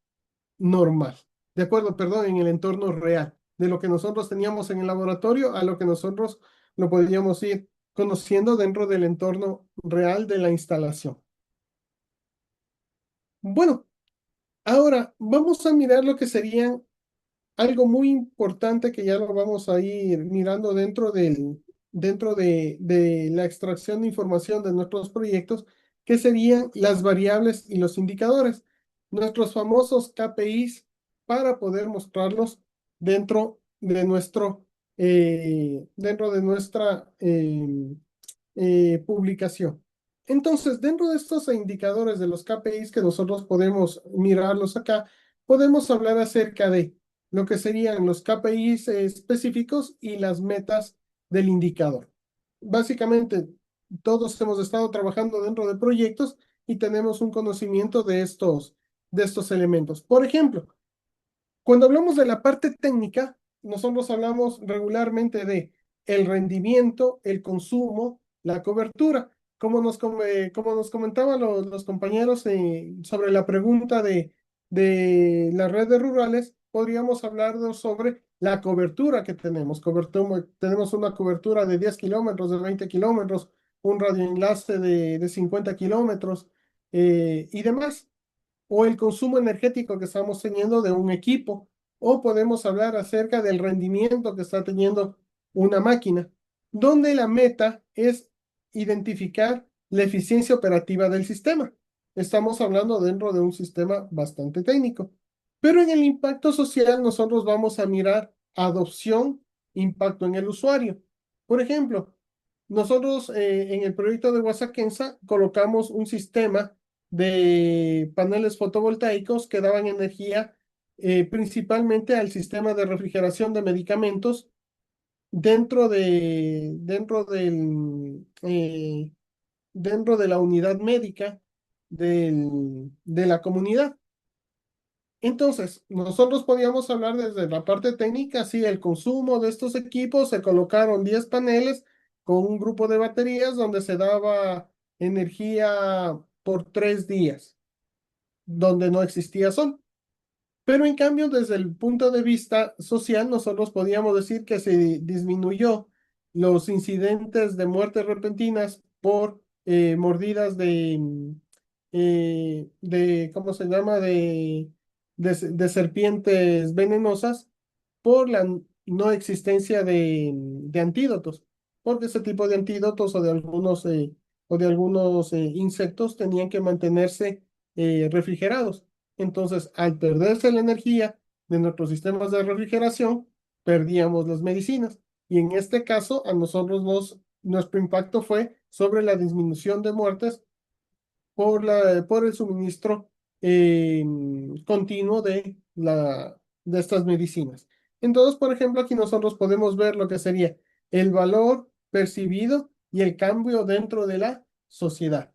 normal. De acuerdo, perdón, en el entorno real, de lo que nosotros teníamos en el laboratorio a lo que nosotros lo podríamos ir conociendo dentro del entorno real de la instalación. Bueno, ahora vamos a mirar lo que serían algo muy importante que ya lo vamos a ir mirando dentro de la extracción de información de nuestros proyectos, que serían las variables y los indicadores, nuestros famosos KPIs para poder mostrarlos dentro de dentro de nuestra publicación. Entonces, dentro de estos indicadores de los KPIs que nosotros podemos mirarlos acá, podemos hablar acerca de lo que serían los KPIs específicos y las metas del indicador. Básicamente, todos hemos estado trabajando dentro de proyectos y tenemos un conocimiento de estos elementos. Por ejemplo, cuando hablamos de la parte técnica, nosotros hablamos regularmente de el rendimiento, el consumo, la cobertura. Como nos comentaban los compañeros sobre la pregunta de las redes rurales, podríamos hablar sobre la cobertura que tenemos. Tenemos una cobertura de 10 kilómetros, de 20 kilómetros, un radioenlace de 50 kilómetros y demás o el consumo energético que estamos teniendo de un equipo, o podemos hablar acerca del rendimiento que está teniendo una máquina, donde la meta es identificar la eficiencia operativa del sistema. Estamos hablando dentro de un sistema bastante técnico, pero en el impacto social nosotros vamos a mirar adopción, impacto en el usuario. Por ejemplo, nosotros en el proyecto de Huasaquenza colocamos un sistema de paneles fotovoltaicos que daban energía principalmente al sistema de refrigeración de medicamentos dentro de la unidad médica de la comunidad. Entonces, nosotros podíamos hablar desde la parte técnica, sí, el consumo de estos equipos, se colocaron 10 paneles con un grupo de baterías donde se daba energía por 3 días, donde no existía sol. Pero en cambio, desde el punto de vista social, nosotros podíamos decir que se disminuyó los incidentes de muertes repentinas por mordidas ¿cómo se llama? De serpientes venenosas por la no existencia de antídotos, porque ese tipo de antídotos o de algunos insectos tenían que mantenerse refrigerados. Entonces, al perderse la energía de nuestros sistemas de refrigeración, perdíamos las medicinas. Y en este caso, a nosotros nuestro impacto fue sobre la disminución de muertes por el suministro continuo de estas medicinas. Entonces, por ejemplo, aquí nosotros podemos ver lo que sería el valor percibido y el cambio dentro de la sociedad.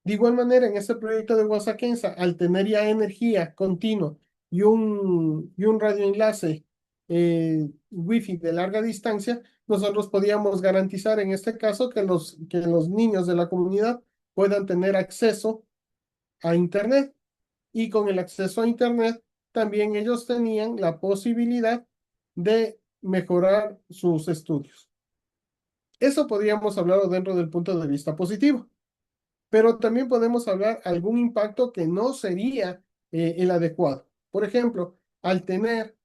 De igual manera, en este proyecto de Huasaquenza, al tener ya energía continua y un radioenlace Wi-Fi de larga distancia, nosotros podíamos garantizar en este caso que los niños de la comunidad puedan tener acceso a Internet. Y con el acceso a Internet, también ellos tenían la posibilidad de mejorar sus estudios. Eso podríamos hablarlo dentro del punto de vista positivo, pero también podemos hablar algún impacto que no sería el adecuado. Por ejemplo, al tener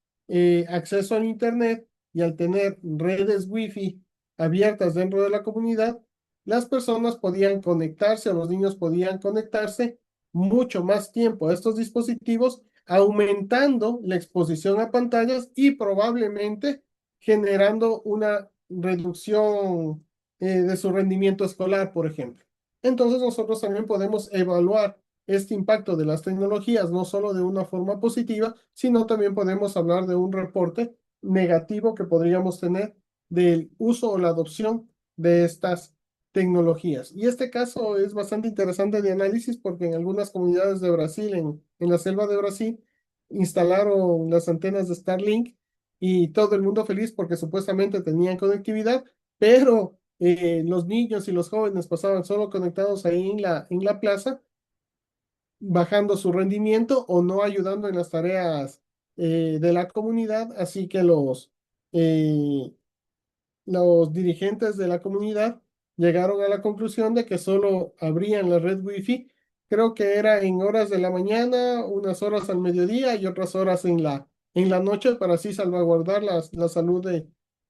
acceso al Internet y al tener redes Wi-Fi abiertas dentro de la comunidad, las personas podían conectarse o los niños podían conectarse mucho más tiempo a estos dispositivos, aumentando la exposición a pantallas y probablemente generando una reducción de su rendimiento escolar, por ejemplo. Entonces nosotros también podemos evaluar este impacto de las tecnologías, no solo de una forma positiva, sino también podemos hablar de un reporte negativo que podríamos tener del uso o la adopción de estas tecnologías. Y este caso es bastante interesante de análisis porque en algunas comunidades de Brasil, en la selva de Brasil, instalaron las antenas de Starlink y todo el mundo feliz porque supuestamente tenían conectividad, pero los niños y los jóvenes pasaban solo conectados ahí en la plaza, bajando su rendimiento o no ayudando en las tareas de la comunidad, así que los dirigentes de la comunidad llegaron a la conclusión de que solo abrían la red Wi-Fi, creo que era en horas de la mañana, unas horas al mediodía y otras horas en la noche para así salvaguardar la salud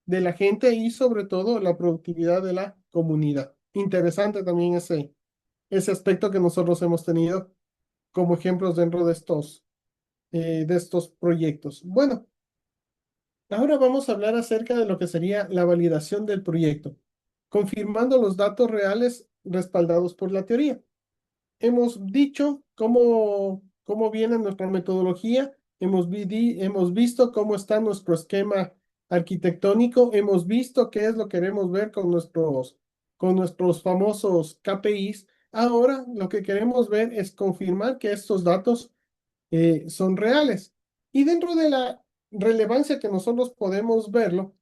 de la gente y sobre todo la productividad de la comunidad. Interesante también ese aspecto que nosotros hemos tenido como ejemplos dentro de estos proyectos. Bueno, ahora vamos a hablar acerca de lo que sería la validación del proyecto, confirmando los datos reales respaldados por la teoría. Hemos dicho cómo viene nuestra metodología, hemos visto cómo está nuestro esquema arquitectónico, hemos visto qué es lo que queremos ver con nuestros famosos KPIs. Ahora lo que queremos ver es confirmar que estos datos son reales. Y dentro de la relevancia que nosotros podemos verlo,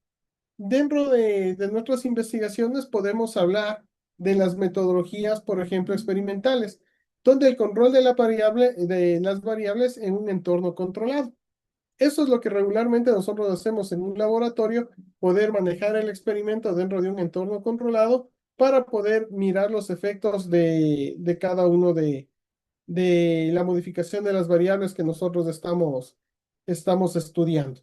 dentro de nuestras investigaciones podemos hablar de las metodologías, por ejemplo, experimentales, donde el control de las variables en un entorno controlado. Eso es lo que regularmente nosotros hacemos en un laboratorio, poder manejar el experimento dentro de un entorno controlado para poder mirar los efectos de cada uno de la modificación de las variables que nosotros estamos estudiando.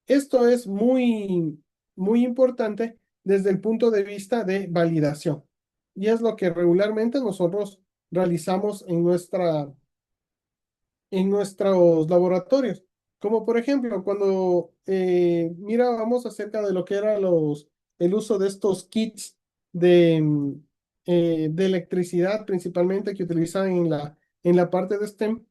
Esto es muy, muy importante desde el punto de vista de validación y es lo que regularmente nosotros realizamos en nuestros laboratorios. Como por ejemplo, cuando mirábamos acerca de lo que era el uso de estos kits de electricidad principalmente que utilizaban en la parte de STEM,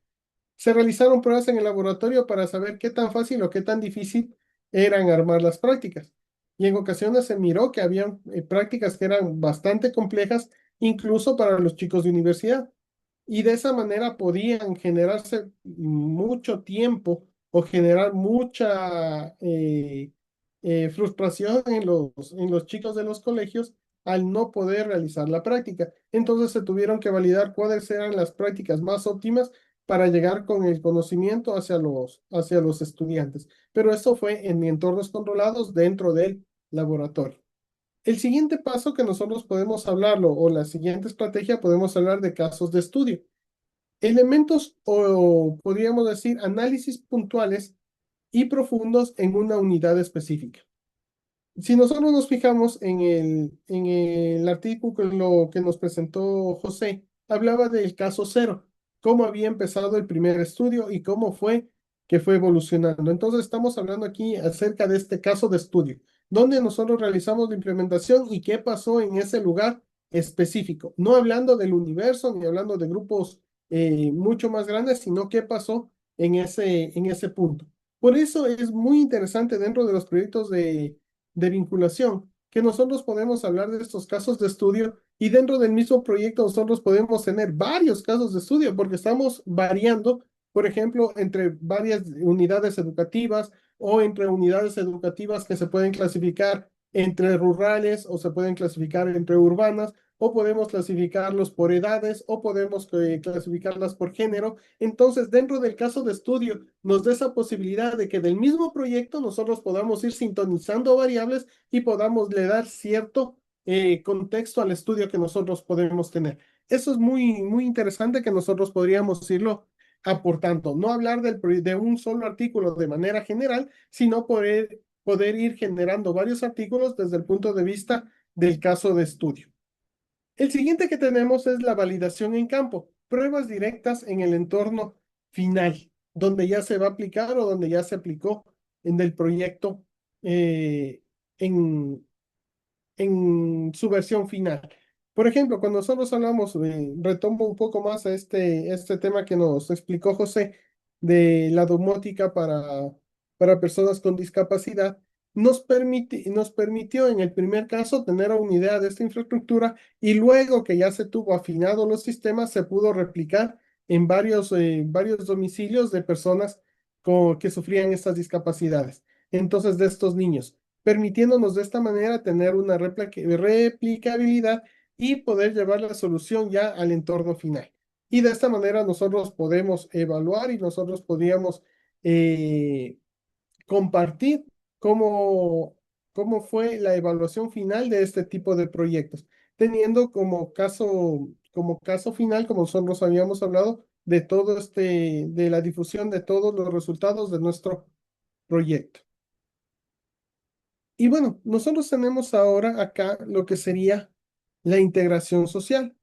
se realizaron pruebas en el laboratorio para saber qué tan fácil o qué tan difícil eran armar las prácticas. Y en ocasiones se miró que habían prácticas que eran bastante complejas, incluso para los chicos de universidad. Y de esa manera podían generarse mucho tiempo o generar mucha frustración en los chicos de los colegios al no poder realizar la práctica. Entonces se tuvieron que validar cuáles eran las prácticas más óptimas para llegar con el conocimiento hacia los estudiantes. Pero eso fue en entornos controlados dentro del laboratorio. El siguiente paso que nosotros podemos hablarlo o la siguiente estrategia podemos hablar de casos de estudio. Elementos o podríamos decir análisis puntuales y profundos en una unidad específica. Si nosotros nos fijamos en el artículo que nos presentó José, hablaba del caso cero, cómo había empezado el primer estudio y cómo fue que fue evolucionando. Entonces estamos hablando aquí acerca de este caso de estudio, donde nosotros realizamos la implementación y qué pasó en ese lugar específico, no hablando del universo ni hablando de grupos mucho más grandes, sino qué pasó en ese punto. Por eso es muy interesante dentro de los proyectos de vinculación, que nosotros podemos hablar de estos casos de estudio y dentro del mismo proyecto nosotros podemos tener varios casos de estudio porque estamos variando, por ejemplo, entre varias unidades educativas o entre unidades educativas que se pueden clasificar entre rurales o se pueden clasificar entre urbanas o podemos clasificarlos por edades o podemos clasificarlas por género. Entonces, dentro del caso de estudio, nos da esa posibilidad de que del mismo proyecto nosotros podamos ir sintonizando variables y podamos le dar cierto contexto al estudio que nosotros podemos tener. Eso es muy, muy interesante que nosotros podríamos irlo aportando. No hablar de un solo artículo de manera general, sino poder ir generando varios artículos desde el punto de vista del caso de estudio. El siguiente que tenemos es la validación en campo, pruebas directas en el entorno final, donde ya se va a aplicar o donde ya se aplicó en el proyecto en, en su versión final. Por ejemplo, cuando nosotros hablamos, retomo un poco más a este tema que nos explicó José de la domótica para personas con discapacidad, nos permitió en el primer caso tener una idea de esta infraestructura y luego que ya se tuvo afinado los sistemas, se pudo replicar en varios domicilios de personas que sufrían estas discapacidades. Entonces, de estos niños permitiéndonos de esta manera tener una replicabilidad y poder llevar la solución ya al entorno final. Y de esta manera nosotros podemos evaluar y nosotros podríamos compartir cómo, cómo fue la evaluación final de este tipo de proyectos, teniendo como caso final, como nosotros habíamos hablado, de de la difusión de todos los resultados de nuestro proyecto. Y bueno, nosotros tenemos ahora acá lo que sería la integración social.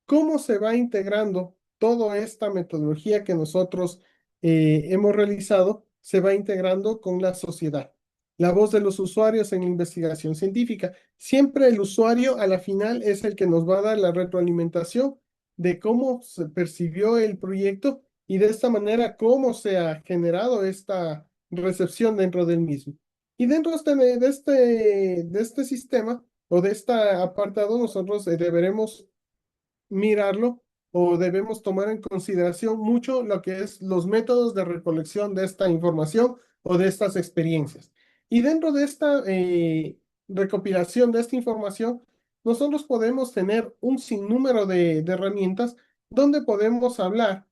¿Cómo se va integrando toda esta metodología que nosotros hemos realizado? Se va integrando con la sociedad. La voz de los usuarios en la investigación científica. Siempre el usuario a la final es el que nos va a dar la retroalimentación de cómo se percibió el proyecto y de esta manera cómo se ha generado esta recepción dentro del mismo. Y dentro de este sistema o de este apartado, nosotros deberemos mirarlo o debemos tomar en consideración mucho lo que es los métodos de recolección de esta información o de estas experiencias. Y dentro de esta recopilación de esta información, nosotros podemos tener un sinnúmero de herramientas donde podemos hablar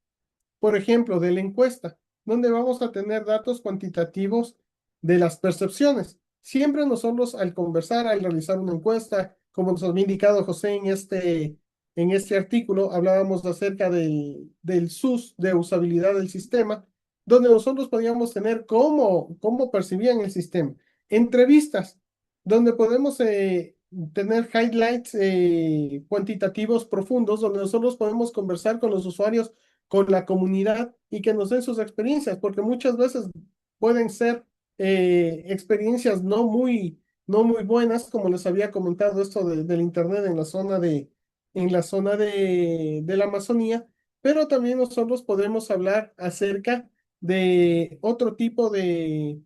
por ejemplo, de la encuesta, donde vamos a tener datos cuantitativos de las percepciones. Siempre nosotros al conversar, al realizar una encuesta, como nos había indicado José en este artículo, hablábamos acerca del SUS, de usabilidad del sistema, donde nosotros podíamos tener cómo percibían el sistema. Entrevistas, donde podemos tener highlights cuantitativos profundos, donde nosotros podemos conversar con los usuarios con la comunidad y que nos den sus experiencias, porque muchas veces pueden ser experiencias no muy no muy buenas, como les había comentado esto del internet en la zona de la Amazonía, pero también nosotros podemos hablar acerca de otro tipo de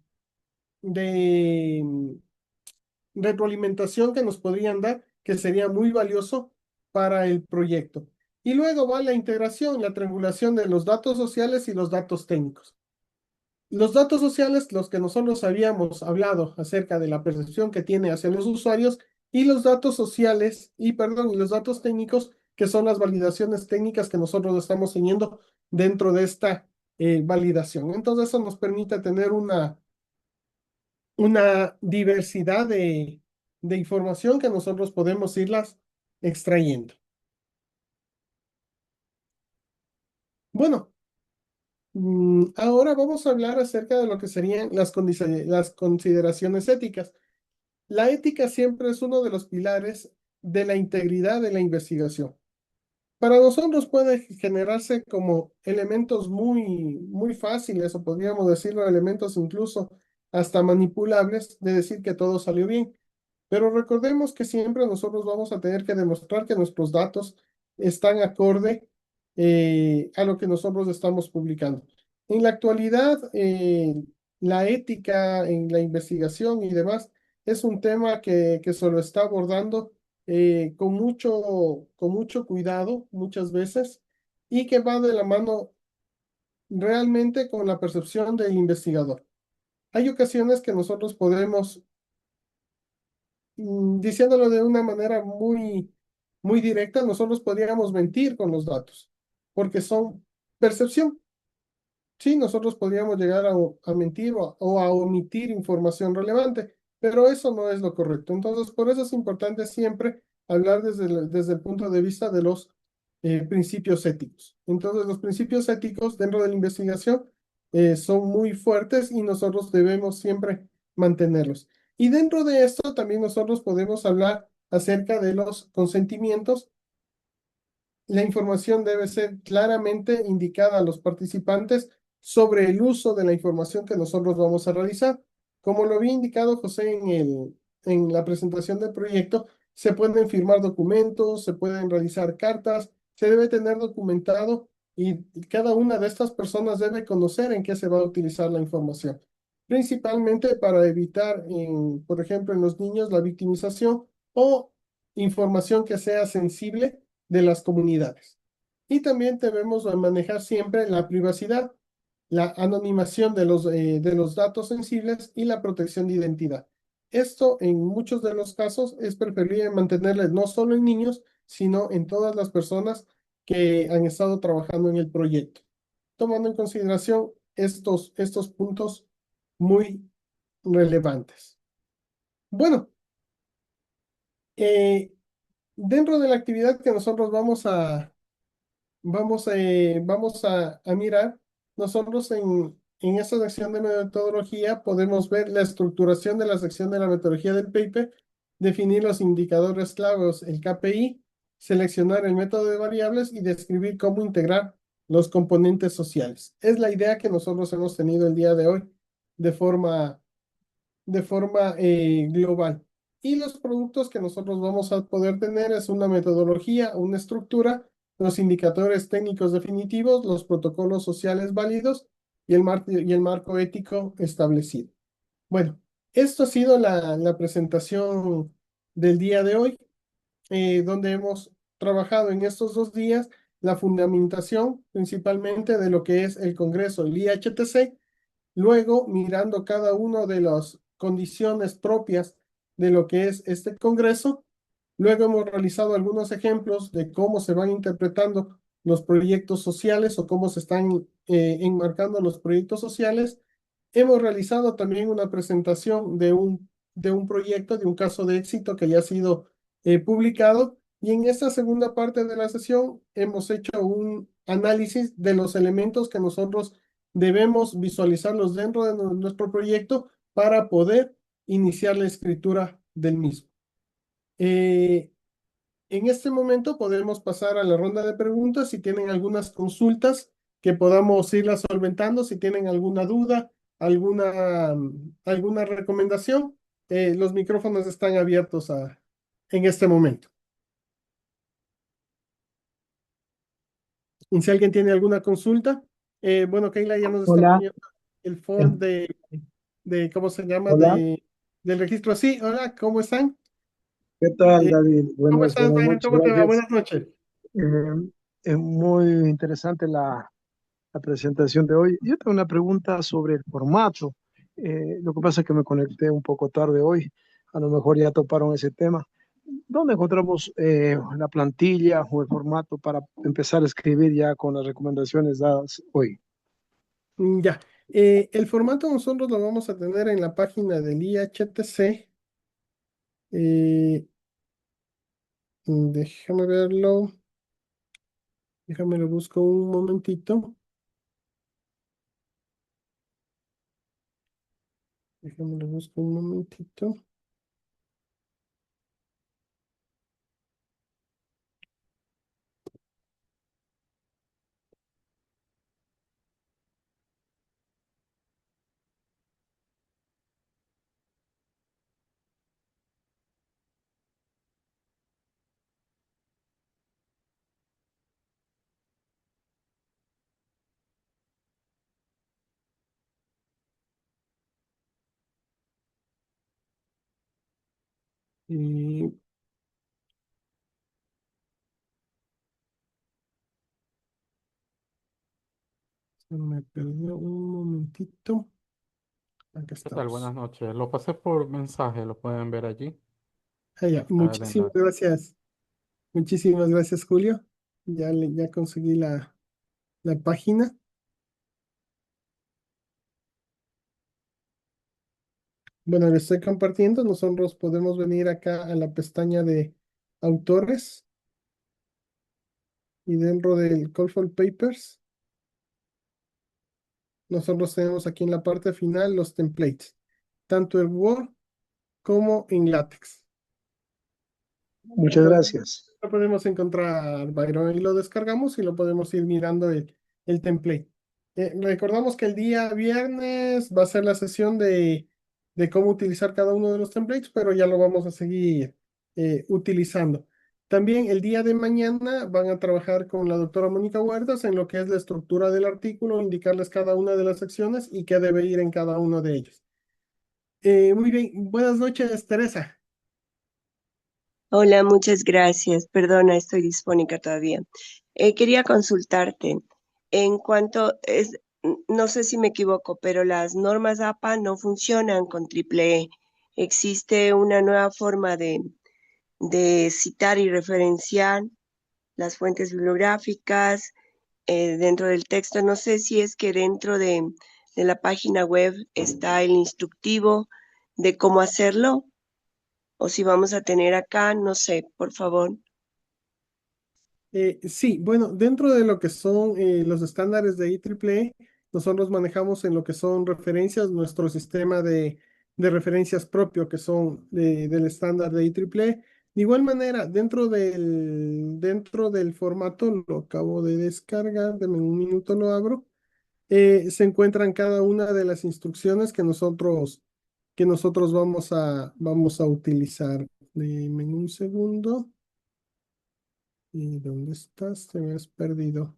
retroalimentación que nos podrían dar, que sería muy valioso para el proyecto. Y luego va la integración, la triangulación de los datos sociales y los datos técnicos. Los datos sociales, los que nosotros habíamos hablado acerca de la percepción que tiene hacia los usuarios, y los datos sociales, y los datos técnicos, que son las validaciones técnicas que nosotros estamos teniendo dentro de esta validación. Entonces, eso nos permite tener una diversidad de información que nosotros podemos irlas extrayendo. Bueno, ahora vamos a hablar acerca de lo que serían las consideraciones éticas. La ética siempre es uno de los pilares de la integridad de la investigación. Para nosotros puede generarse como elementos muy fáciles, o podríamos decirlo, elementos incluso hasta manipulables, de decir que todo salió bien. Pero recordemos que siempre nosotros vamos a tener que demostrar que nuestros datos están acorde a lo que nosotros estamos publicando. En la actualidad, la ética en la investigación y demás es un tema que se lo está abordando con mucho cuidado muchas veces, y que va de la mano realmente con la percepción del investigador. Hay ocasiones que nosotros podemos, diciéndolo de una manera muy directa, nosotros podríamos mentir con los datos, porque son percepción. Sí, nosotros podríamos llegar a mentir o a omitir información relevante, pero eso no es lo correcto. Entonces, por eso es importante siempre hablar desde el punto de vista de los principios éticos. Entonces, los principios éticos dentro de la investigación son muy fuertes y nosotros debemos siempre mantenerlos. Y dentro de esto también nosotros podemos hablar acerca de los consentimientos. La información debe ser claramente indicada a los participantes sobre el uso de la información que nosotros vamos a realizar. Como lo había indicado José en la presentación del proyecto, se pueden firmar documentos, se pueden realizar cartas, se debe tener documentado, y cada una de estas personas debe conocer en qué se va a utilizar la información. Principalmente para evitar, por ejemplo, en los niños, la victimización o información que sea sensible de las comunidades. Y también debemos manejar siempre la privacidad, la anonimación de los datos sensibles y la protección de identidad. Esto en muchos de los casos es preferible mantenerles no solo en niños, sino en todas las personas que han estado trabajando en el proyecto, tomando en consideración estos puntos muy relevantes. Bueno, dentro de la actividad que nosotros vamos a mirar, nosotros en esta sección de metodología podemos ver la estructuración de la sección de la metodología del paper, definir los indicadores claves, el KPI, seleccionar el método de variables y describir cómo integrar los componentes sociales. Es la idea que nosotros hemos tenido el día de hoy de forma global. Y los productos que nosotros vamos a poder tener es una metodología, una estructura, los indicadores técnicos definitivos, los protocolos sociales válidos y el marco ético establecido. Bueno, esto ha sido la presentación del día de hoy, donde hemos trabajado en estos 2 días la fundamentación principalmente de lo que es el Congreso, el IHTC. Luego, mirando cada una de las condiciones propias de lo que es este Congreso, luego hemos realizado algunos ejemplos de cómo se van interpretando los proyectos sociales o cómo se están enmarcando los proyectos sociales. Hemos realizado también una presentación de un proyecto, de un caso de éxito que ya ha sido publicado. Y en esta segunda parte de la sesión hemos hecho un análisis de los elementos que nosotros debemos visualizarlos dentro de nuestro proyecto para poder iniciar la escritura del mismo. En este momento podemos pasar a la ronda de preguntas si tienen algunas consultas que podamos irlas solventando, si tienen alguna duda, alguna recomendación, los micrófonos están abiertos en este momento. Y si alguien tiene alguna consulta, bueno, Keila ya nos está Hola, poniendo el eh, form ¿cómo se llama? hola, Del registro. Sí, hola, ¿cómo están? ¿qué tal, Eh, David? ¿Cómo estás, Buenas Byron? noches, ¿Cómo te va? gracias. Buenas noches. Es muy interesante la presentación de hoy. Yo tengo una pregunta sobre el formato. Lo que pasa es que me conecté un poco tarde hoy. A lo mejor ya toparon ese tema. ¿Dónde encontramos la plantilla o el formato para empezar a escribir ya con las recomendaciones dadas hoy? Ya. El formato nosotros lo vamos a tener en la página del IHTC. Eh, déjame verlo. Déjame lo busco un momentito. Déjame lo busco un momentito. Y se me perdió un momentito. Acá ¿Qué tal? estamos. Buenas noches. Lo pasé por mensaje, lo pueden ver allí. Ah, ya. Está el Muchísimas enlace. gracias. Muchísimas gracias, Julio. Ya conseguí la página. Bueno, le estoy compartiendo. Nosotros podemos venir acá a la pestaña de autores y dentro del Call for Papers, nosotros tenemos aquí en la parte final los templates, tanto en Word como en LaTeX. Muchas Entonces, gracias. lo podemos encontrar, Byron, y lo descargamos y lo podemos ir mirando el template. Recordamos que el día viernes va a ser la sesión de cómo utilizar cada uno de los templates, pero ya lo vamos a seguir utilizando. También el día de mañana van a trabajar con la doctora Mónica Huertas en lo que es la estructura del artículo, indicarles cada una de las secciones y qué debe ir en cada uno de ellos. Muy bien, buenas noches, Teresa. Hola, muchas gracias. Perdona, estoy disfónica todavía. Quería consultarte en cuanto no sé si me equivoco, pero las normas APA no funcionan con triple E. Existe una nueva forma de citar y referenciar las fuentes bibliográficas dentro del texto. No sé si es que dentro de la página web está el instructivo de cómo hacerlo o si vamos a tener acá, no sé, por favor. Sí, bueno, dentro de lo que son los estándares de IEEE, nosotros manejamos en lo que son referencias, nuestro sistema de referencias propio, que son del estándar de IEEE. De igual manera, dentro del formato, lo acabo de descargar, deme un minuto, lo abro, se encuentran cada una de las instrucciones que nosotros vamos a utilizar. Deme un segundo. ¿Y dónde estás? Te me has perdido.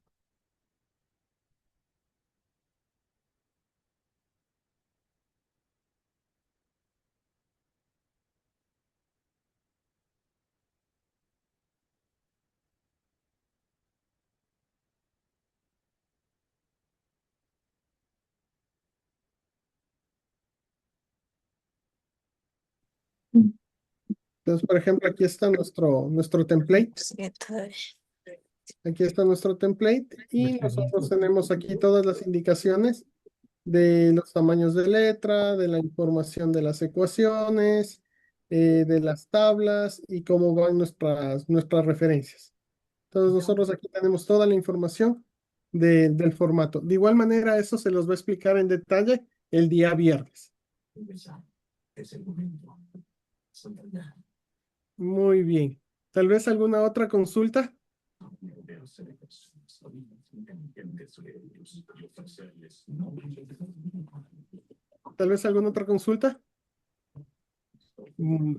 Entonces, por ejemplo, aquí está nuestro template. Aquí está nuestro template y nosotros tenemos aquí todas las indicaciones de los tamaños de letra, de la información de las ecuaciones, de las tablas y cómo van nuestras referencias. Entonces, nosotros aquí tenemos toda la información del formato. De igual manera, eso se los va a explicar en detalle el día viernes. Muy bien. Tal vez alguna otra consulta. Tal vez alguna otra consulta. Mm,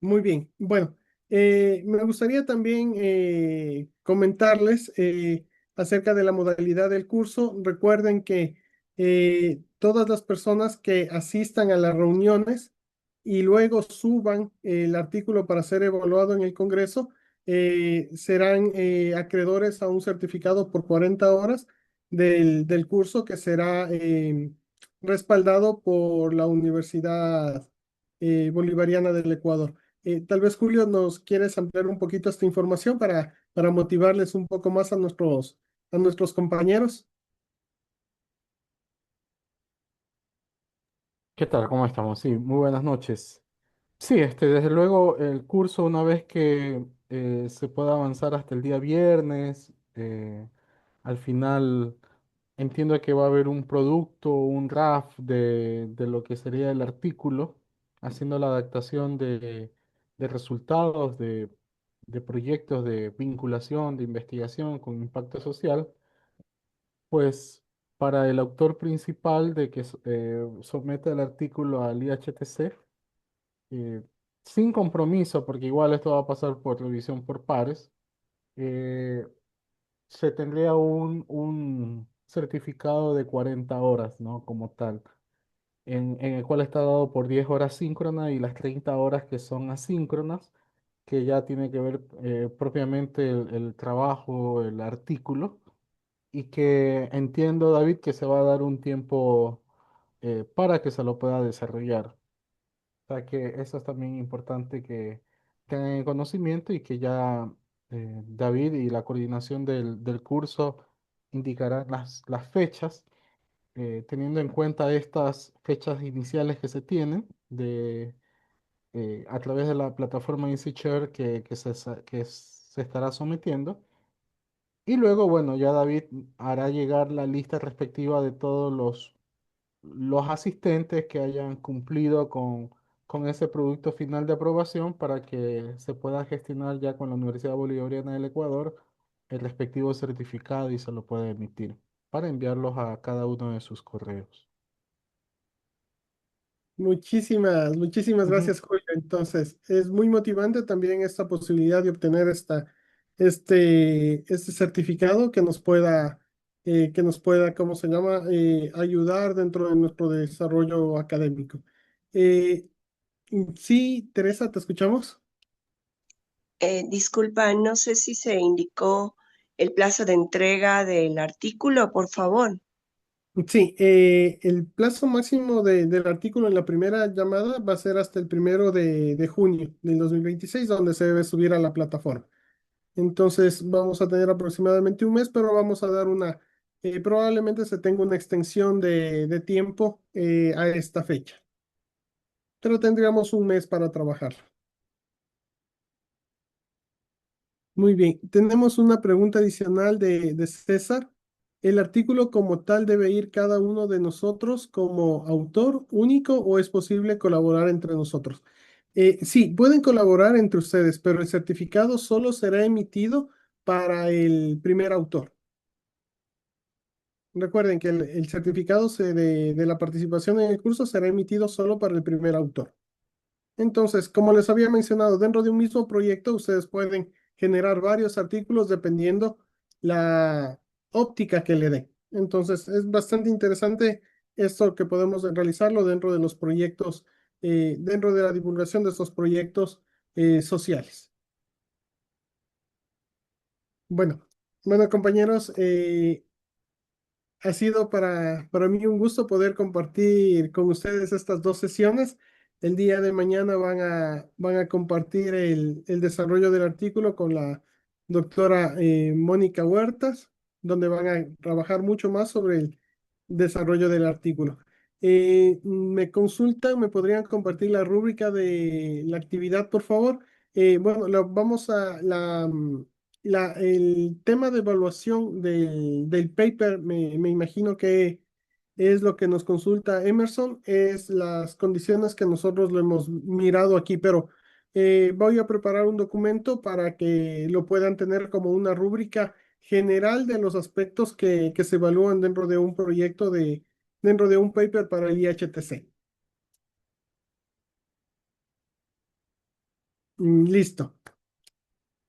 Muy bien. Bueno, me gustaría también comentarles acerca de la modalidad del curso. Recuerden que todas las personas que asistan a las reuniones y luego suban el artículo para ser evaluado en el Congreso, serán acreedores a un certificado por 40 horas del curso que será respaldado por la Universidad Bolivariana del Ecuador. Tal vez Julio nos quieres ampliar un poquito esta información para motivarles un poco más a nuestros compañeros. ¿Qué tal? ¿Cómo estamos? Sí, muy buenas noches. Sí, desde luego el curso una vez que se pueda avanzar hasta el día viernes, al final entiendo que va a haber un producto, un draft de lo que sería el artículo, haciendo la adaptación de resultados de proyectos de vinculación, de investigación con impacto social, pues para el autor principal de que somete el artículo al IHTC, eh, sin compromiso, porque igual esto va a pasar por revisión por pares, eh, se tendría un certificado de 40 horas, ¿no? Como tal, en el cual está dado por 10 horas síncronas y las 30 horas que son asíncronas, que ya tiene que ver propiamente el trabajo, el artículo, y que entiendo, David, que se va a dar un tiempo para que se lo pueda desarrollar. O sea que eso es también importante que tengan en conocimiento y que ya David y la coordinación del curso indicarán las fechas, teniendo en cuenta estas fechas iniciales que se tienen a través de la plataforma EasyShare que se estará sometiendo. Y luego, bueno, ya David hará llegar la lista respectiva de todos los asistentes que hayan cumplido con ese producto final de aprobación para que se pueda gestionar ya con la Universidad Bolivariana del Ecuador el respectivo certificado y se lo pueda emitir para enviarlos a cada uno de sus correos. Muchísimas Ujú. gracias, Julio. Entonces, es muy motivante también esta posibilidad de obtener este certificado que nos pueda, ¿cómo se llama?, ayudar dentro de nuestro desarrollo académico. Eh, sí, Teresa, ¿te escuchamos? Disculpa, no sé si se indicó el plazo de entrega del artículo, por favor. Sí, el plazo máximo del artículo en la primera llamada va a ser hasta el 1 de junio del 2026, donde se debe subir a la plataforma. Entonces vamos a tener aproximadamente un mes, pero vamos a dar probablemente se tenga una extensión de tiempo a esta fecha, pero tendríamos un mes para trabajar. Muy bien, tenemos una pregunta adicional de César. ¿El artículo como tal debe ir cada uno de nosotros como autor único o es posible colaborar entre nosotros? Sí, pueden colaborar entre ustedes, pero el certificado solo será emitido para el primer autor. Recuerden que el certificado de la participación en el curso será emitido solo para el primer autor. Entonces, como les había mencionado, dentro de un mismo proyecto ustedes pueden generar varios artículos dependiendo la óptica que le den. Entonces, es bastante interesante esto que podemos realizarlo dentro de los proyectos, dentro de la divulgación de estos proyectos sociales. Bueno, bueno, compañeros, ha sido para mí un gusto poder compartir con ustedes estas dos sesiones. El día de mañana van a compartir el desarrollo del artículo con la doctora Mónica Huertas, donde van a trabajar mucho más sobre el desarrollo del artículo. Me consultan, me podrían compartir la rúbrica de la actividad, por favor. Bueno, vamos a el tema de evaluación del paper, me imagino que es lo que nos consulta Emerson, es las condiciones que nosotros lo hemos mirado aquí, pero voy a preparar un documento para que lo puedan tener como una rúbrica general de los aspectos que se evalúan dentro de un proyecto dentro de un paper para el IHTC. Listo.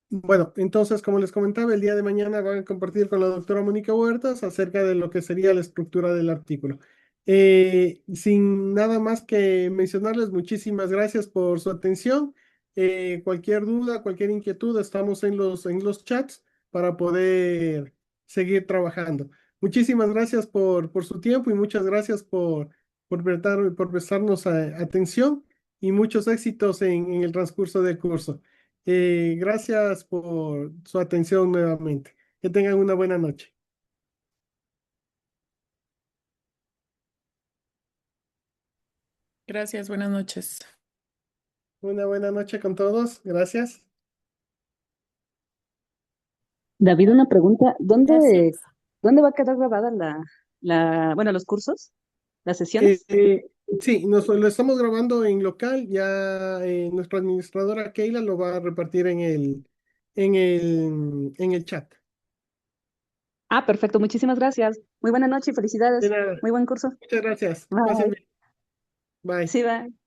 Bueno, entonces, como les comentaba, el día de mañana van a compartir con la doctora Mónica Huertas acerca de lo que sería la estructura del artículo. Sin nada más que mencionarles, muchísimas gracias por su atención. Cualquier duda, cualquier inquietud, estamos en los chats para poder seguir trabajando. Muchísimas gracias por su tiempo y muchas gracias por prestarnos atención y muchos éxitos en el transcurso del curso. Gracias por su atención nuevamente. Que tengan una buena noche. Gracias, buenas noches. Una buena noche con todos. Gracias. David, una pregunta. Gracias. ¿Dónde va a quedar grabada bueno, los cursos, las sesiones? Sí, lo estamos grabando en local. Ya nuestra administradora Keila lo va a repartir en el chat. Ah, perfecto. Muchísimas gracias. Muy buena noche y De felicidades. nada. Muy buen curso. Muchas gracias. Pasen Bye. bien. Bye. Sí, bye.